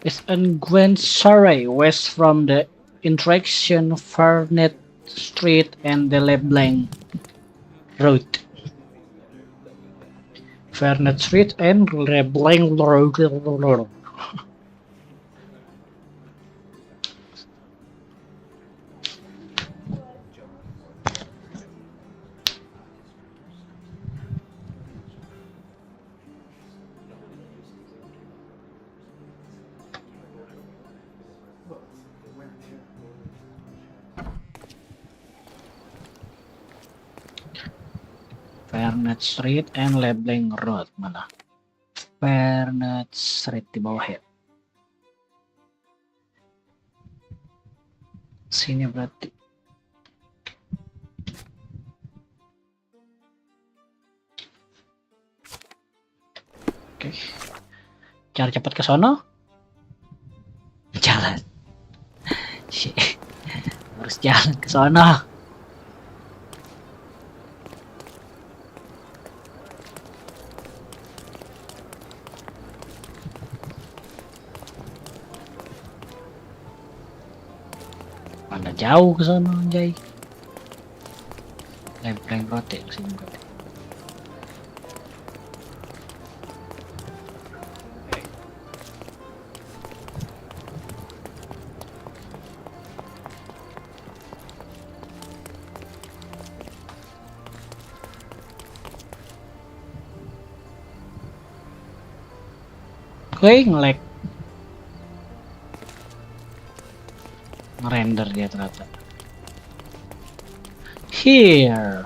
It's in Grand Surrey, west from the intersection Farnet Street and the LeBlanc Road. Farnet Street and LeBlanc Road. Farnet Street and LeBlanc Road, mana? Farnet Street di bawah ya. Sini berarti. Oke. Cara cepat ke sono. Jalan. Harus jalan ke sono. Mana jauh ke sana, Jay. Lempeng rote ke sini. Oke, nge-lag. Ngerender dia ternyata. Here.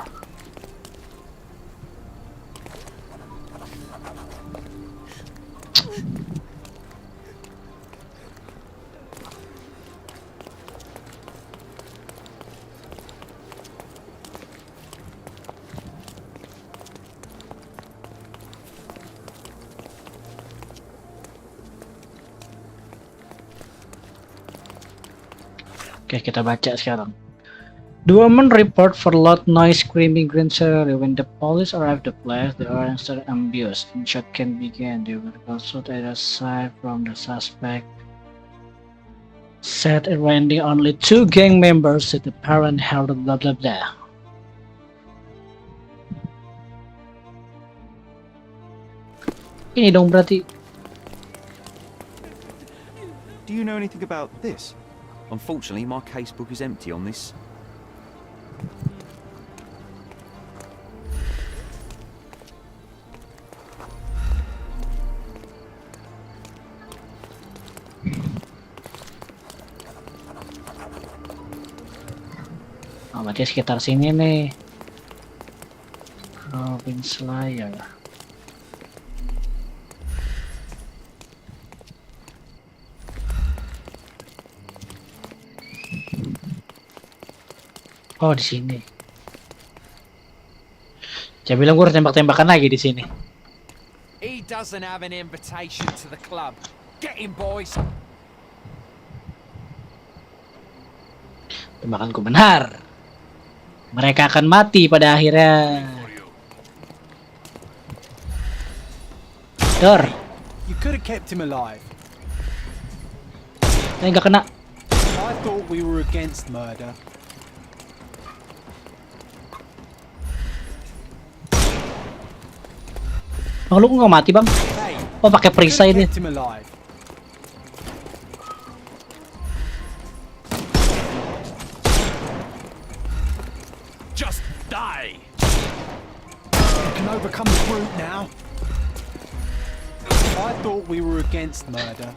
Oke, kita baca sekarang. The woman report for loud noise screaming Grand Surrey. When the police arrived at the place, the orange started ambushed and shot can begin. They were also either side from the suspect. Said Randy only 2 gang members said the parent held blah blah blah. Ini dong berarti. Do you know anything about this? Unfortunately, my casebook is empty on this. Oh, berarti sekitar sini nih. Province Slayer. Oh, di sini. Saya bilang gue harus tembak-tembakan lagi di sini. He doesn't have an invitation to the club. Get him, boys. Tembakanku benar. Mereka akan mati pada akhirnya. Dor. You could have kept him alive. Nggak kena. I thought we were against murder. Bang, lu nggak mati bang? Oh, pakai perisai dia. Just die. You can overcome the brute now. I thought we were against murder.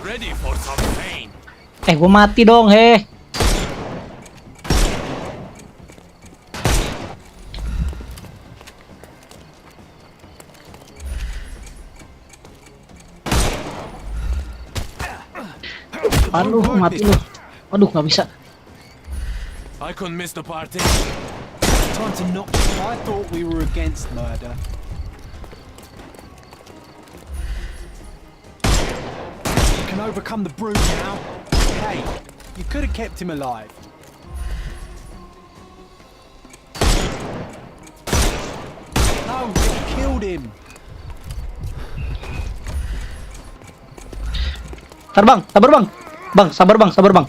Ready for some pain. Gue mati dong, he. Aduh, mati lu. Aduh, nggak bisa. I couldn't miss the party. Time to knock. I thought we were against murder. Can overcome the brute now. Hey, you could have kept him alive. No, you killed him. Sabar bang, sabar bang. Bang, sabar bang, sabar bang.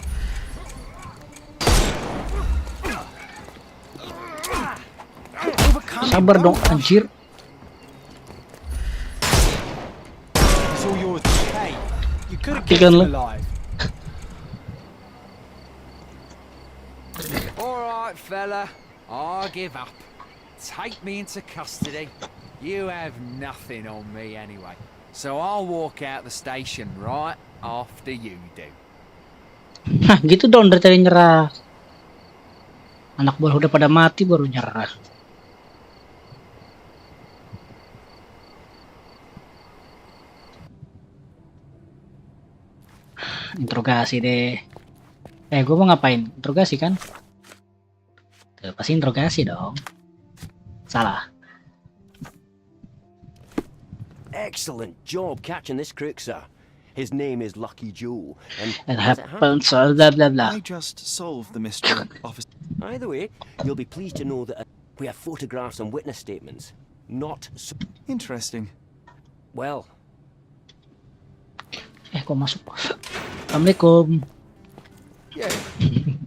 Sabar dong, anjir. It's all yours. Hey, you could have kept Matikan him lu. alive. All right, fella. I give up. Take me into custody. You have nothing on me anyway. So I'll walk out the station right after you do. Hah, gitu dong dari tadi nyerah. Anak buah udah pada mati baru nyerah. Interogasi deh. Gue mau ngapain? Interogasi kan? Tuh, pasti interogasi dong. Salah. Excellent job catching this crook, sir. His name is Lucky Joe, and It happens, blah blah blah. I just solved the mystery, officer. Either way, you'll be pleased to know that we have photographs and witness statements. Not so interesting. Well. Kok masuk? Assalamualaikum. Yeah.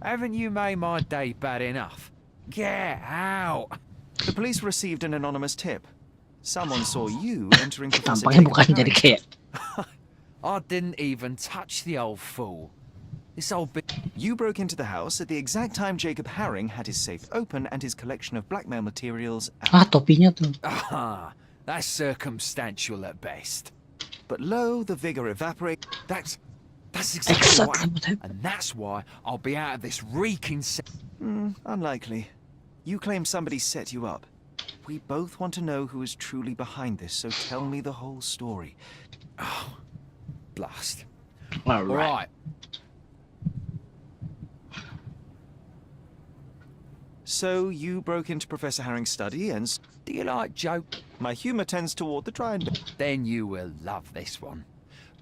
Haven't you made my day bad enough? Get out. The police received an anonymous tip. Someone saw you entering Professor Tampaknya Jacob's bukan jadi kayak. I didn't even touch the old fool. This old bit. You broke into the house at the exact time Jacob Haring had his safe open and his collection of blackmail materials. Topinya tuh. Ah, that's circumstantial at best. But lo, the vigor evaporated. That's exactly what happened. And that's why I'll be out of this reeking Unlikely. You claim somebody set you up. We both want to know who is truly behind this, so tell me the whole story. Oh, blast. All right. So you broke into Professor Haring's study and... Do you like joke? My humor tends toward the dry and... Then you will love this one.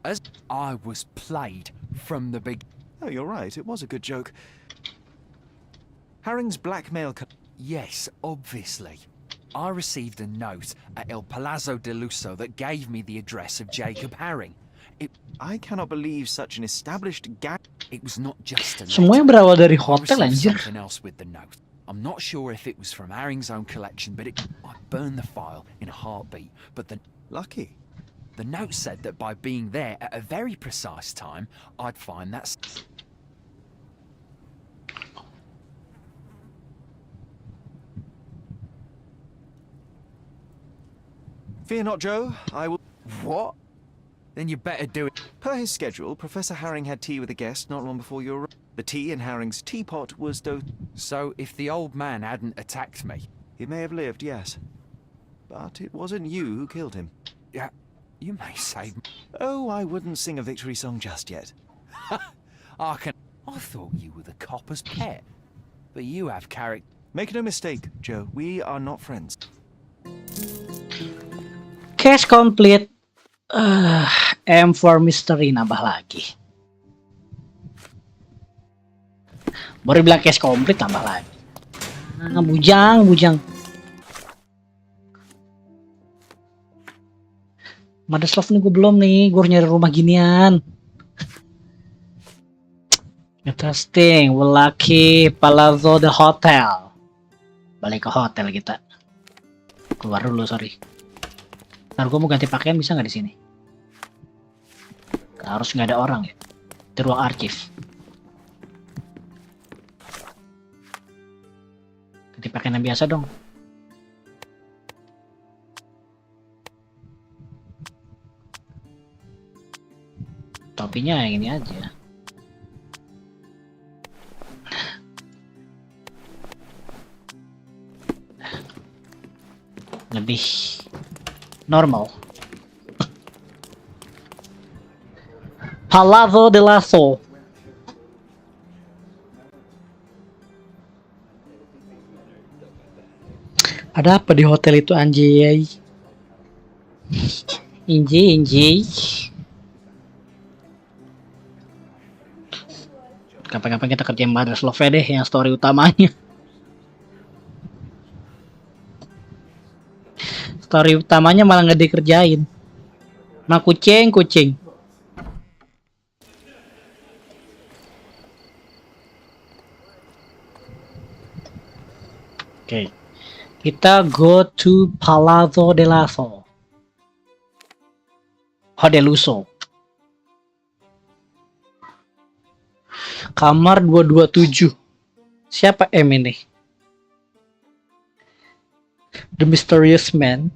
As I was played from the big... Oh, you're right. It was a good joke. Haring's blackmail... Yes, obviously. I received a note at El Palazzo de Lusso that gave me the address of Jacob Haring. I cannot believe such an established gang... It was not just a letter. Semuanya berawal dari I hotel, received anjir. something else with the note. I'm not sure if it was from Haring's own collection, but I burned the file in a heartbeat. But Lucky. The note said that by being there at a very precise time, I'd find that... Fear not, Joe. I will... What? Then you better do it. Per his schedule, Professor Harring had tea with a guest not long before your... The tea in Harring's teapot was So if the old man hadn't attacked me... He may have lived, yes. But it wasn't you who killed him. Yeah, you may say... Oh, I wouldn't sing a victory song just yet. I thought you were the copper's pet. But you have character... Make no mistake, Joe. We are not friends. Case complete. M for mystery nambah lagi. Baru bilang case complete tambah lagi. Bujang. Madeslov nih gue belum nih. Gue harus nyari rumah ginian. Interesting. Lucky Palazzo the Hotel. Balik ke hotel kita. Keluar dulu, sorry. Ntar gue mau ganti pakaian bisa nggak di sini? Harus nggak ada orang ya. Di ruang arsip. Ganti pakaian yang biasa dong. Topinya yang ini aja. Lebih normal. Palazzo de Lasso. Ada apa di hotel itu anjay? Inji. Kapan-kapan kita kerjain Madeslov deh yang story utamanya. Story utamanya malah nggak dikerjain. Nah kucing. Oke. Kita go to Palazzo de Lasso. Deluso. Kamar 227. Siapa M ini? The Mysterious Man.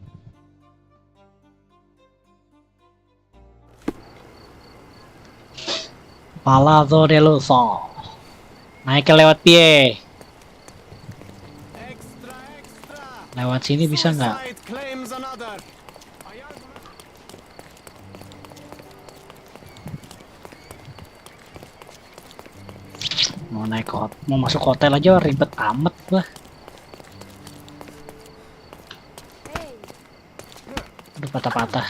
Palazzo de Lasso. Naik lewat piye? Lewat sini bisa nggak? Mau masuk hotel aja ribet amat gua. Udah patah-patah.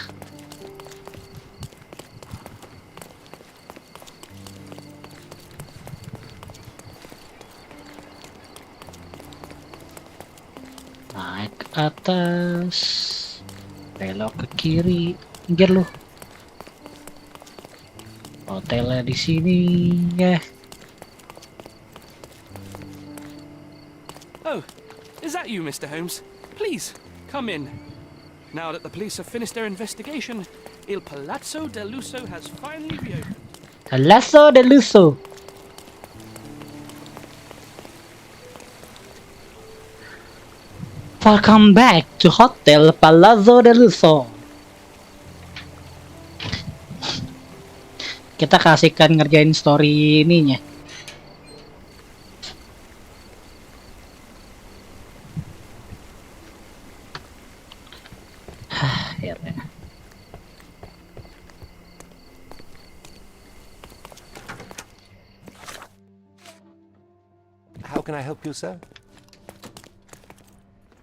Naik ke atas, belok ke kiri, minggir lu. Hotelnya di sini ya. Oh, is that you, Mr. Holmes? Please, come in. Now that the police have finished their investigation, Il Palazzo del Lusso has finally reopened. Palazzo del Lusso. Welcome back to Hotel Palazzo del Lusso. Kita kasihkan ngerjain story ininya. Akhirnya. How can I help you, sir?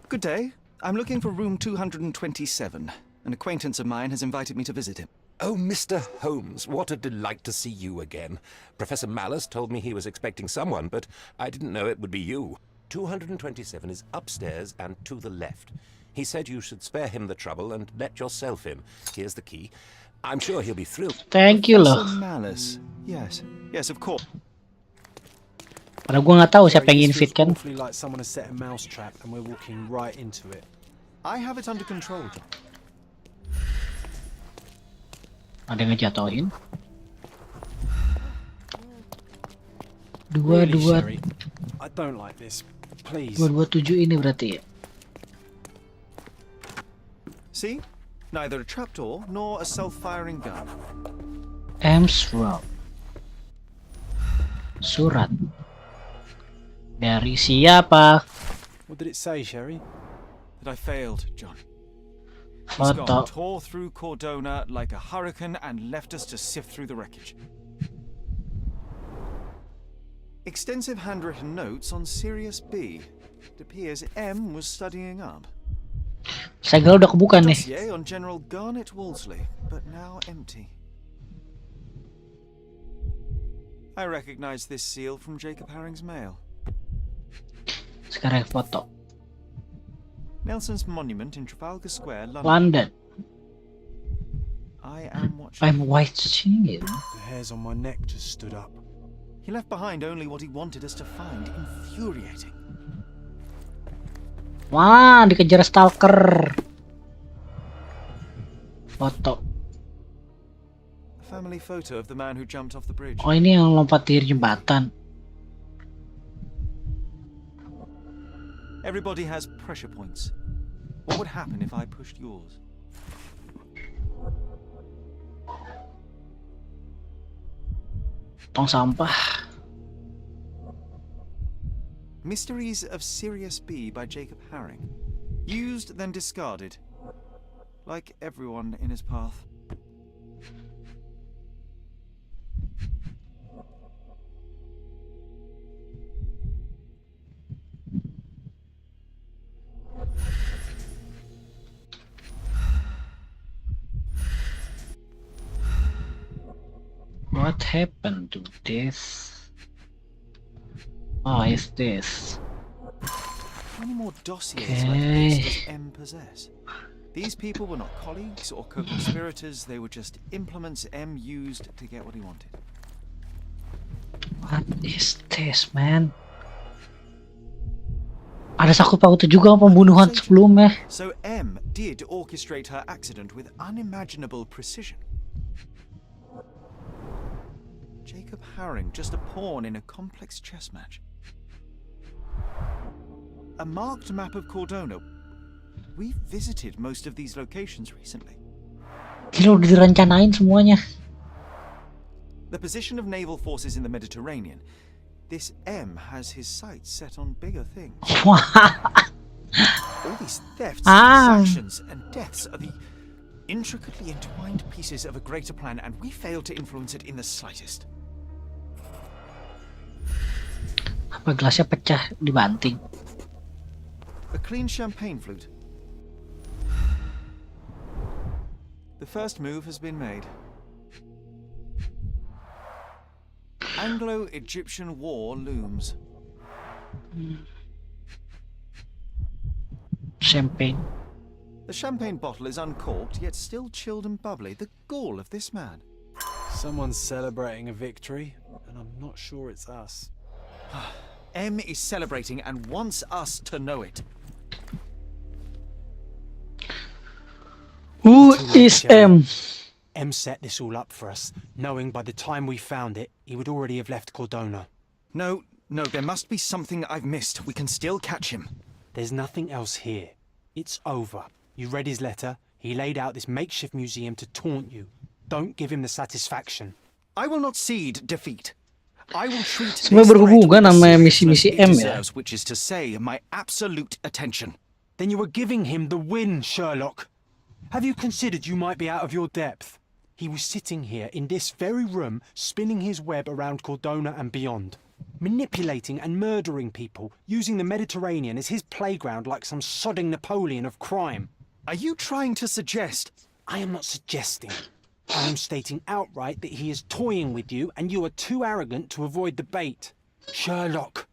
Good day. I'm looking for room 227. An acquaintance of mine has invited me to visit him. Oh, Mr. Holmes, what a delight to see you again. Professor Malice told me he was expecting someone, but I didn't know it would be you. 227 is upstairs and to the left. He said you should spare him the trouble and let yourself in. Here's the key. I'm sure he'll be thrilled. Thank you loh. Professor Malice. Yes, of course. Padahal gue nggak tahu siapa yang invite kan. Like someone has set a mouse trap and we're walking right into it. I have it under control. Ada yang ngejatohin. Dua. I don't like this. Please. 227 ini berarti ya. See? Neither a trapdoor nor a self-firing gun. M's Road. Surat. Dari siapa? What did it say, Sherry? That I failed, John. He's Foto. gone, tore through Cordona like a hurricane and left us to sift through the wreckage. Extensive handwritten notes on Sirius B. It appears M was studying up. Segel udah kebuka nih. Dossier on General Garnet Wolseley, but now empty. I recognize this seal from Jacob Haring's mail. Sekarang foto. Nelson's monument in Trafalgar Square, London. London. I am watching. I'm watching it. The hairs on my neck just stood up. He left behind only what he wanted us to find. Infuriating. Wah, dikejar stalker. Foto. A family photo of the man who jumped off the bridge. Oh, ini yang lompat dari jembatan. Everybody has pressure points. What would happen if I pushed yours? Tong sampah. Mysteries of Sirius B by Jacob Haring. Used, then discarded. Like everyone in his path. What happened to this? Oh, it's this. How many more dossiers like this does M possess? These people were not colleagues or co-conspirators, they were just implements M used to get what he wanted. What is this, man? Ada sakut pautnya juga pembunuhan sebelumnya. So M did orchestrate her accident with unimaginable precision. Jacob Haring, just a pawn in a complex chess match. A marked map of Cordona. We've visited most of these locations recently. Gila, udah direncanain semuanya. The position of naval forces in the Mediterranean. This M has his sights set on bigger things. All these thefts, exactions, and deaths are the intricately entwined pieces of a greater plan, and we fail to influence it in the slightest. Apa gelasnya pecah dibanting? A clean champagne flute. The first move has been made. Anglo-Egyptian war looms. Champagne. The champagne bottle is uncorked, yet still chilled and bubbly. The gall of this man. Someone's celebrating a victory, and I'm not sure it's us. M is celebrating and wants us to know it. Who is M? M set this all up for us, knowing by the time we found it, he would already have left Cordona. No, there must be something I've missed. We can still catch him. There's nothing else here. It's over. You read his letter. He laid out this makeshift museum to taunt you. Don't give him the satisfaction. I will not cede defeat. I will treat this Semua berhubungan threat with sama the misi-misi seriousness it M ya. deserves, which is to say, my absolute attention. Then you were giving him the win, Sherlock. Have you considered you might be out of your depth? He was sitting here in this very room, spinning his web around Cordona and beyond, manipulating and murdering people, using the Mediterranean as his playground like some sodding Napoleon of crime. Are you trying to suggest? I am not suggesting. I am stating outright that he is toying with you and you are too arrogant to avoid the bait. Sherlock,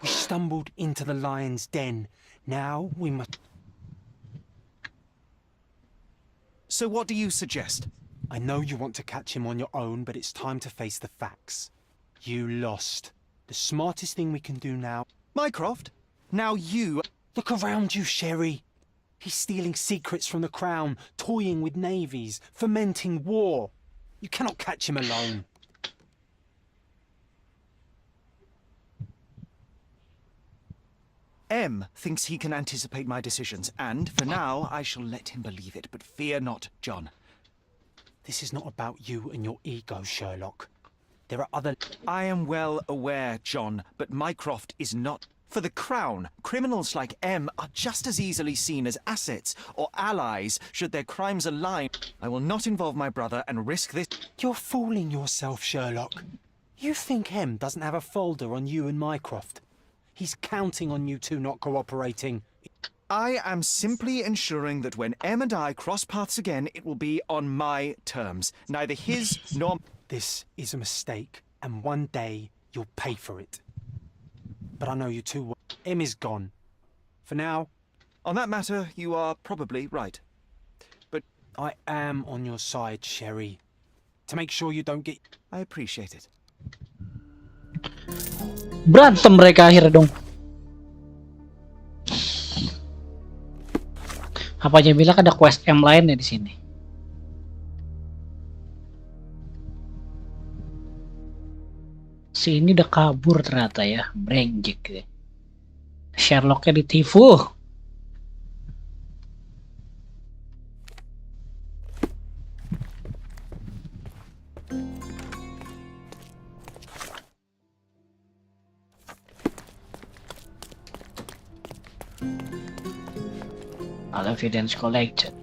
we stumbled into the lion's den. Now we must... So what do you suggest? I know you want to catch him on your own, but it's time to face the facts. You lost. The smartest thing we can do now... Mycroft, now you... Look around you, Sherry. He's stealing secrets from the Crown, toying with navies, fomenting war. You cannot catch him alone. M thinks he can anticipate my decisions, and for now, I shall let him believe it. But fear not, John. This is not about you and your ego, Sherlock. There are other... I am well aware, John, but Mycroft is not... For the Crown, criminals like M are just as easily seen as assets or allies should their crimes align. I will not involve my brother and risk this... You're fooling yourself, Sherlock. You think M doesn't have a folder on you and Mycroft? He's counting on you two not cooperating. I am simply ensuring that when M and I cross paths again, it will be on my terms. Neither his nor... This is a mistake, and one day you'll pay for it. But I know you too well. M is gone. For now... On that matter, you are probably right. But... I am on your side, Sherry. To make sure you don't get... I appreciate it. Berantem mereka akhirnya dong. Apa aja bilang ada quest M lainnya di sini. Si ini udah kabur ternyata ya, brengsek ya. Sherlocknya ditipu. All evidence collected.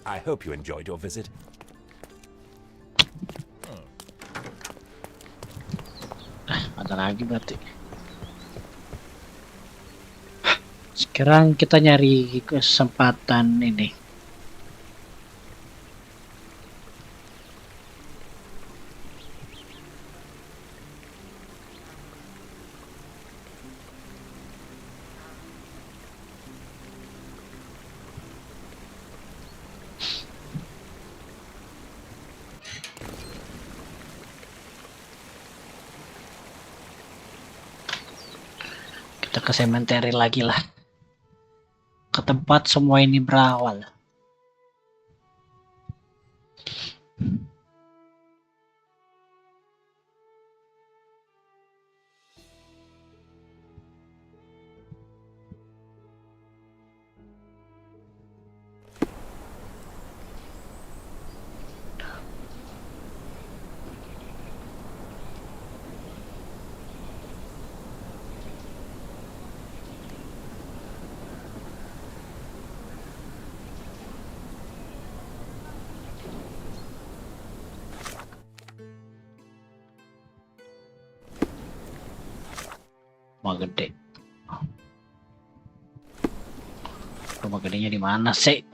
I hope you enjoyed your visit. Ada lagi berarti. Sekarang kita nyari kesempatan ini. Kita ke cemetery lagi lah. Ke tempat semua ini berawal. Rumah gede. Rumah gedenya di mana sih?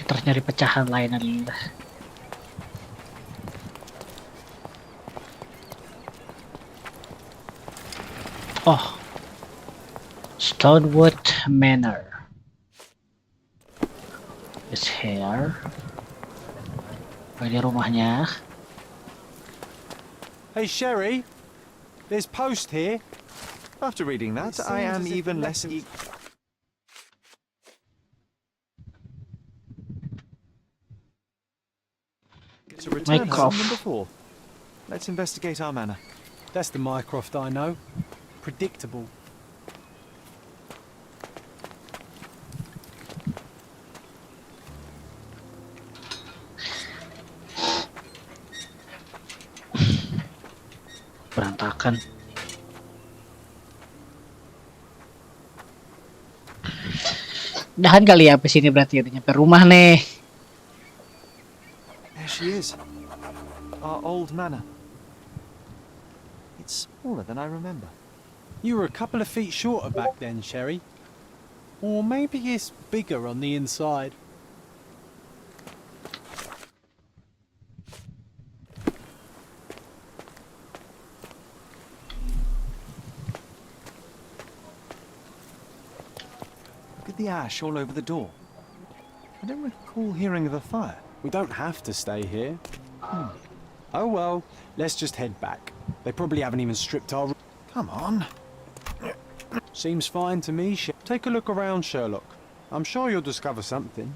Kita harus nyari pecahan lain dulu. Oh, Stonewood Manor is here. Ini rumahnya. Hey Sherry, there's post here. After reading that, I am even less eager. To return home than before. Let's investigate our manor. That's the Mycroft I know. Predictable. Berantakan. Dahan kali ya, sampai sini berarti udah nyampe rumah nih. There she is. Our old manor. It's smaller than I remember. You were a couple of feet shorter back then, Sherry. Or maybe it's bigger on the inside. Look at the ash all over the door. I don't recall hearing of a fire. We don't have to stay here. Oh well, let's just head back. They probably haven't even stripped our... Come on. Seems fine to me. Take a look around, Sherlock. I'm sure you'll discover something.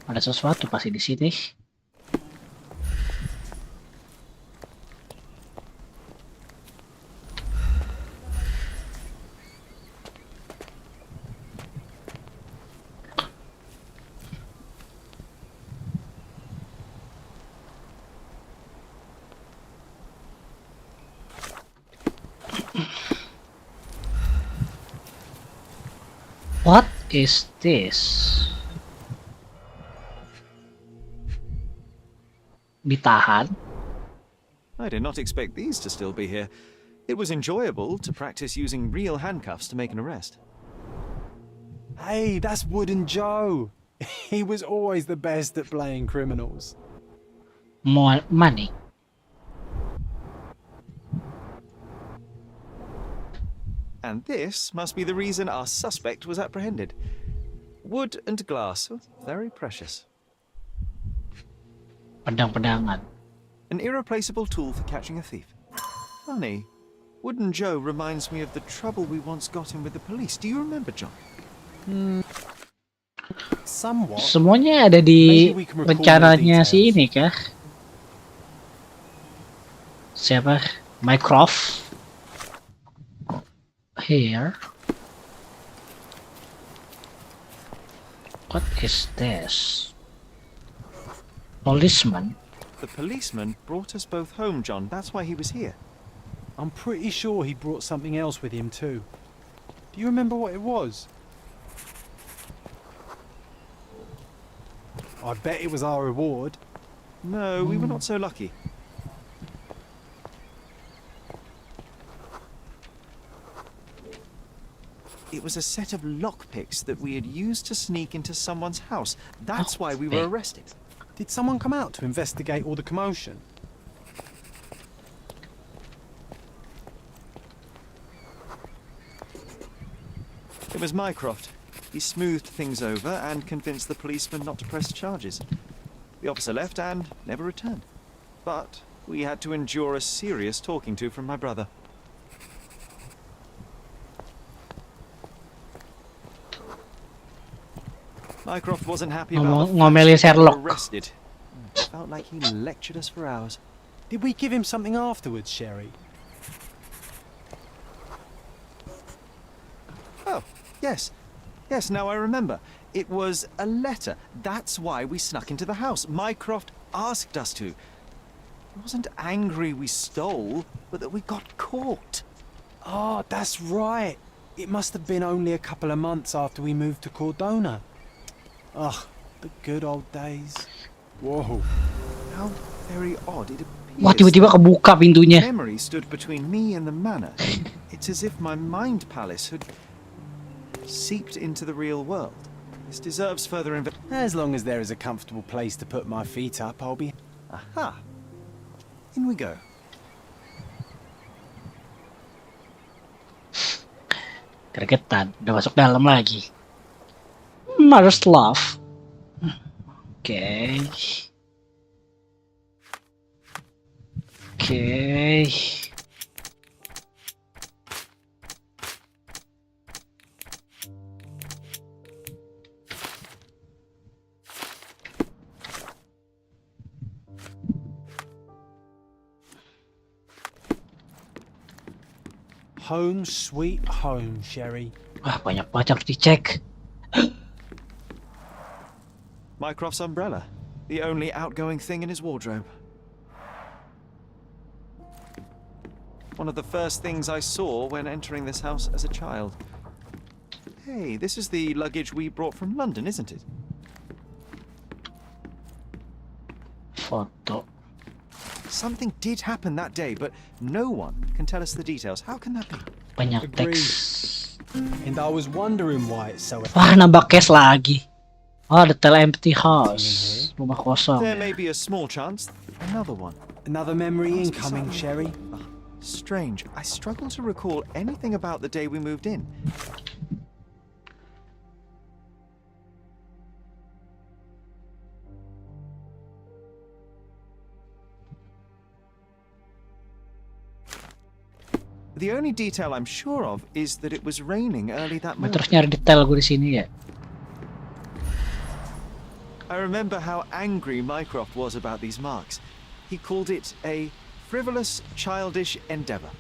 Ada sesuatu pasti di sini. What is this? Ditahan? I did not expect these to still be here. It was enjoyable to practice using real handcuffs to make an arrest. Hey, that's Wooden Joe. He was always the best at playing criminals. More money. And this must be the reason our suspect was apprehended. Wood and glass, very precious. Pedang-pedangan. An irreplaceable tool for catching a thief. Funny, Wooden Joe reminds me of the trouble we once got in with the police. Do you remember, John? Somewhat. Semuanya ada di rencananya si ini kah? Siapa? Mycroft. Here. What is this? Policeman? The policeman brought us both home, John. That's why he was here. I'm pretty sure he brought something else with him too. Do you remember what it was? I bet it was our reward. No, we were not so lucky. It was a set of lockpicks that we had used to sneak into someone's house. That's why we were arrested. Did someone come out to investigate all the commotion? It was Mycroft. He smoothed things over and convinced the policeman not to press charges. The officer left and never returned. But we had to endure a serious talking to from my brother. Mycroft wasn't happy about the fact Ngomeli we were Sherlock. arrested. It felt like he lectured us for hours. Did we give him something afterwards, Sherry? Oh, yes. Yes, now I remember. It was a letter. That's why we snuck into the house. Mycroft asked us to. He wasn't angry we stole, but that we got caught. Oh, that's right. It must have been only a couple of months after we moved to Cordona. Ugh, the good old days. Whoa. How very odd it Wah, appears. tiba-tiba kebuka pintunya. Memory stood between me and the manor. It's as if my mind palace had seeped into the real world. This deserves further investigation. As long as there is a comfortable place to put my feet up, I'll be... Aha. In we go. Gregetan, udah masuk dalam lagi. Mother's love. Oke. Oke. Home sweet home, Sherry. Wah, banyak banget harus dicek. Mycroft's umbrella, the only outgoing thing in his wardrobe. One of the first things I saw when entering this house as a child. Hey, this is the luggage we brought from London, isn't it? Foto. Something did happen that day, but no one can tell us the details. How can that be? Banyak teks. And I was wondering why it's so. Wah, nambah case lagi. Oh, detail empty house. Rumah kosong. There may be a small chance. Another one. Another memory incoming, Sherry. Strange. I struggle to recall anything about the day we moved in. The only detail I'm sure of is that it was raining early that morning. Terus nyari detail gue di sini ya. I remember how angry Mycroft was about these marks. He called it a frivolous, childish endeavor.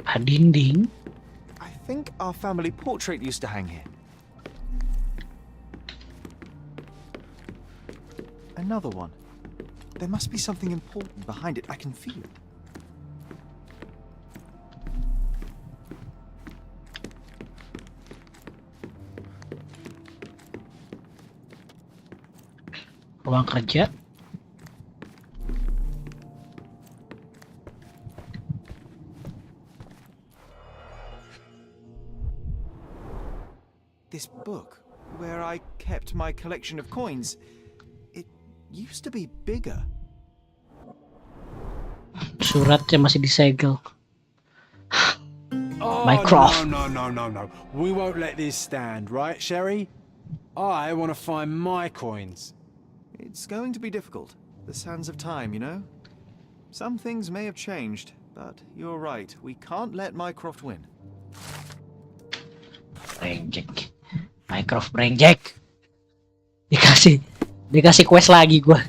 A dinding. I think our family portrait used to hang here. Another one. There must be something important behind it. I can feel it. Ruang kerja. This book, where I kept my collection of coins, it used to be bigger. Suratnya masih disegel. Oh, Mycroft. No. We won't let this stand, right, Sherry? I want to find my coins. It's going to be difficult. The sands of time, you know? Some things may have changed, but you're right. We can't let Mycroft win. Brengsek. Mycroft brengsek. Dikasih quest lagi gua.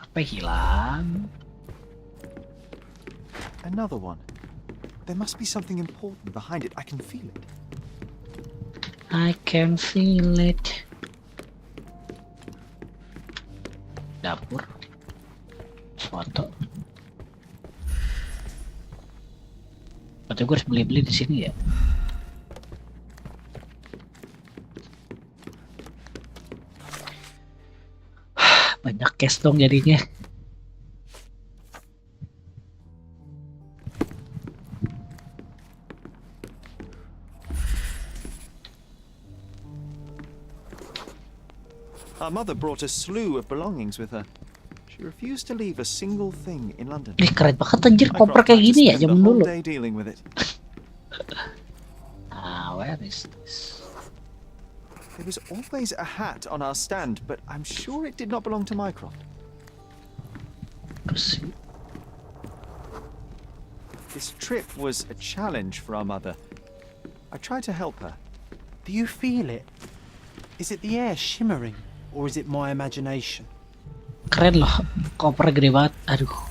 Apa hilang? Another one. There must be something important behind it. I can feel it. I can feel it. Dapur. Foto. Foto gue harus beli-beli di sini ya. Banyak cash dong jadinya. Our mother brought a slew of belongings with her. She refused to leave a single thing in London. Keren banget anjir koper kayak gini ya zaman dulu. Dealing with it. Where is this? There was always a hat on our stand, but I'm sure it did not belong to Mycroft. This trip was a challenge for our mother. I tried to help her. Do you feel it? Is it the air shimmering, or is it my imagination? Keren loh, koper gede banget. Aduh.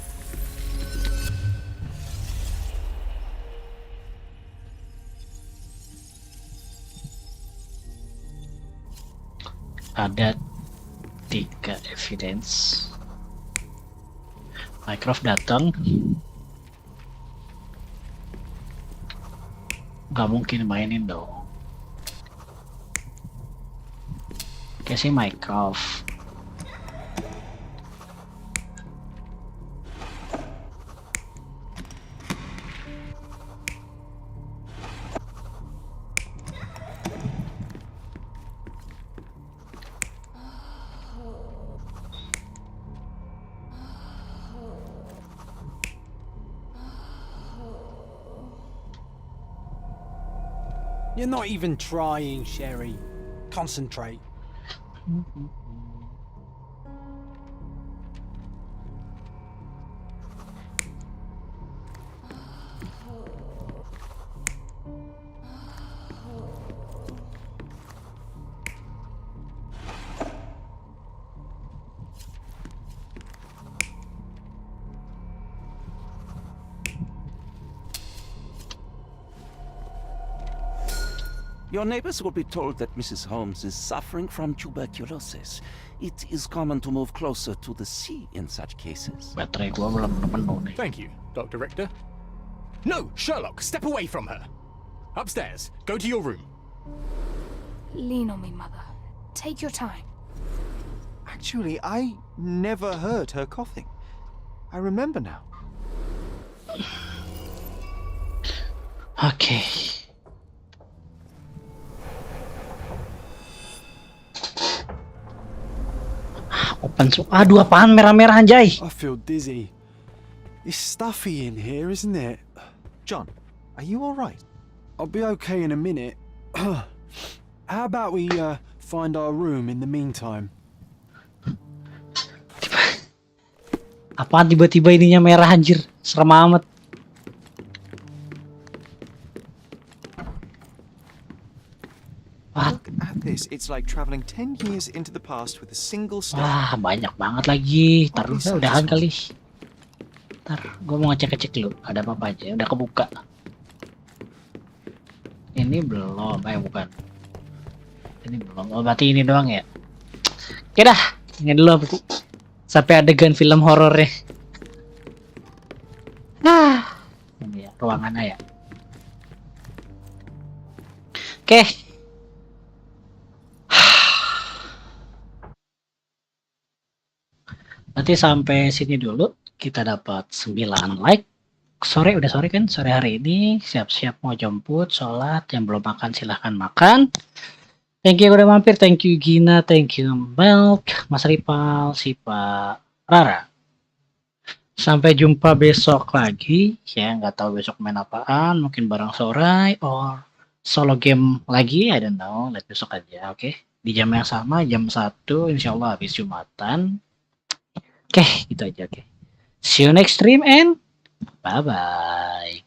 Ada 3 evidence. Mycroft datang. Gak mungkin mainin dong. Kayak sih Mycroft. You're not even trying, Sherry. Concentrate. Your neighbors will be told that Mrs. Holmes is suffering from tuberculosis. It is common to move closer to the sea in such cases. Baterai gua belum penuh nih. Thank you, Dr. Richter. No, Sherlock, step away from her. Upstairs, go to your room. Lean on me, Mother. Take your time. Actually, I never heard her coughing. I remember now. Oke. Open so. Aduh, apaan merah-merah anjay? I feel dizzy. It's stuffy in here, isn't it? John, are you all right? I'll be okay in a minute. How about we find our room in the meantime? Apaan tiba-tiba ininya merah anjir? Serem amat. Look at this. It's like traveling 10 years into the past with a single step. Wah, banyak banget lagi. Taruh udahan kali. Ntar, gue mau ngecek-ngecek dulu. Ada apa aja? Udah kebuka. Ini belum, bukan. Ini belum. Oh, berarti ini doang ya. Oke dah, ini dulu aku. Sampai adegan film horornya. Nah, ini ya ruangannya ya. Oke. Nanti sampai sini dulu. Kita dapat 9 like. Udah sore kan? Sore hari ini. Siap-siap mau jemput, sholat. Yang belum makan silahkan makan. Thank you udah mampir. Thank you Gina. Thank you Milk. Mas Ripal. Sipa. Rara. Sampai jumpa besok lagi. Ya nggak tahu besok main apaan. Mungkin bareng Sorai. Or solo game lagi. I don't know. Lihat besok aja. Oke. Di jam yang sama. Jam 1. Insya Allah habis Jumatan. Oke. Gitu aja. Oke. See you next stream and bye-bye.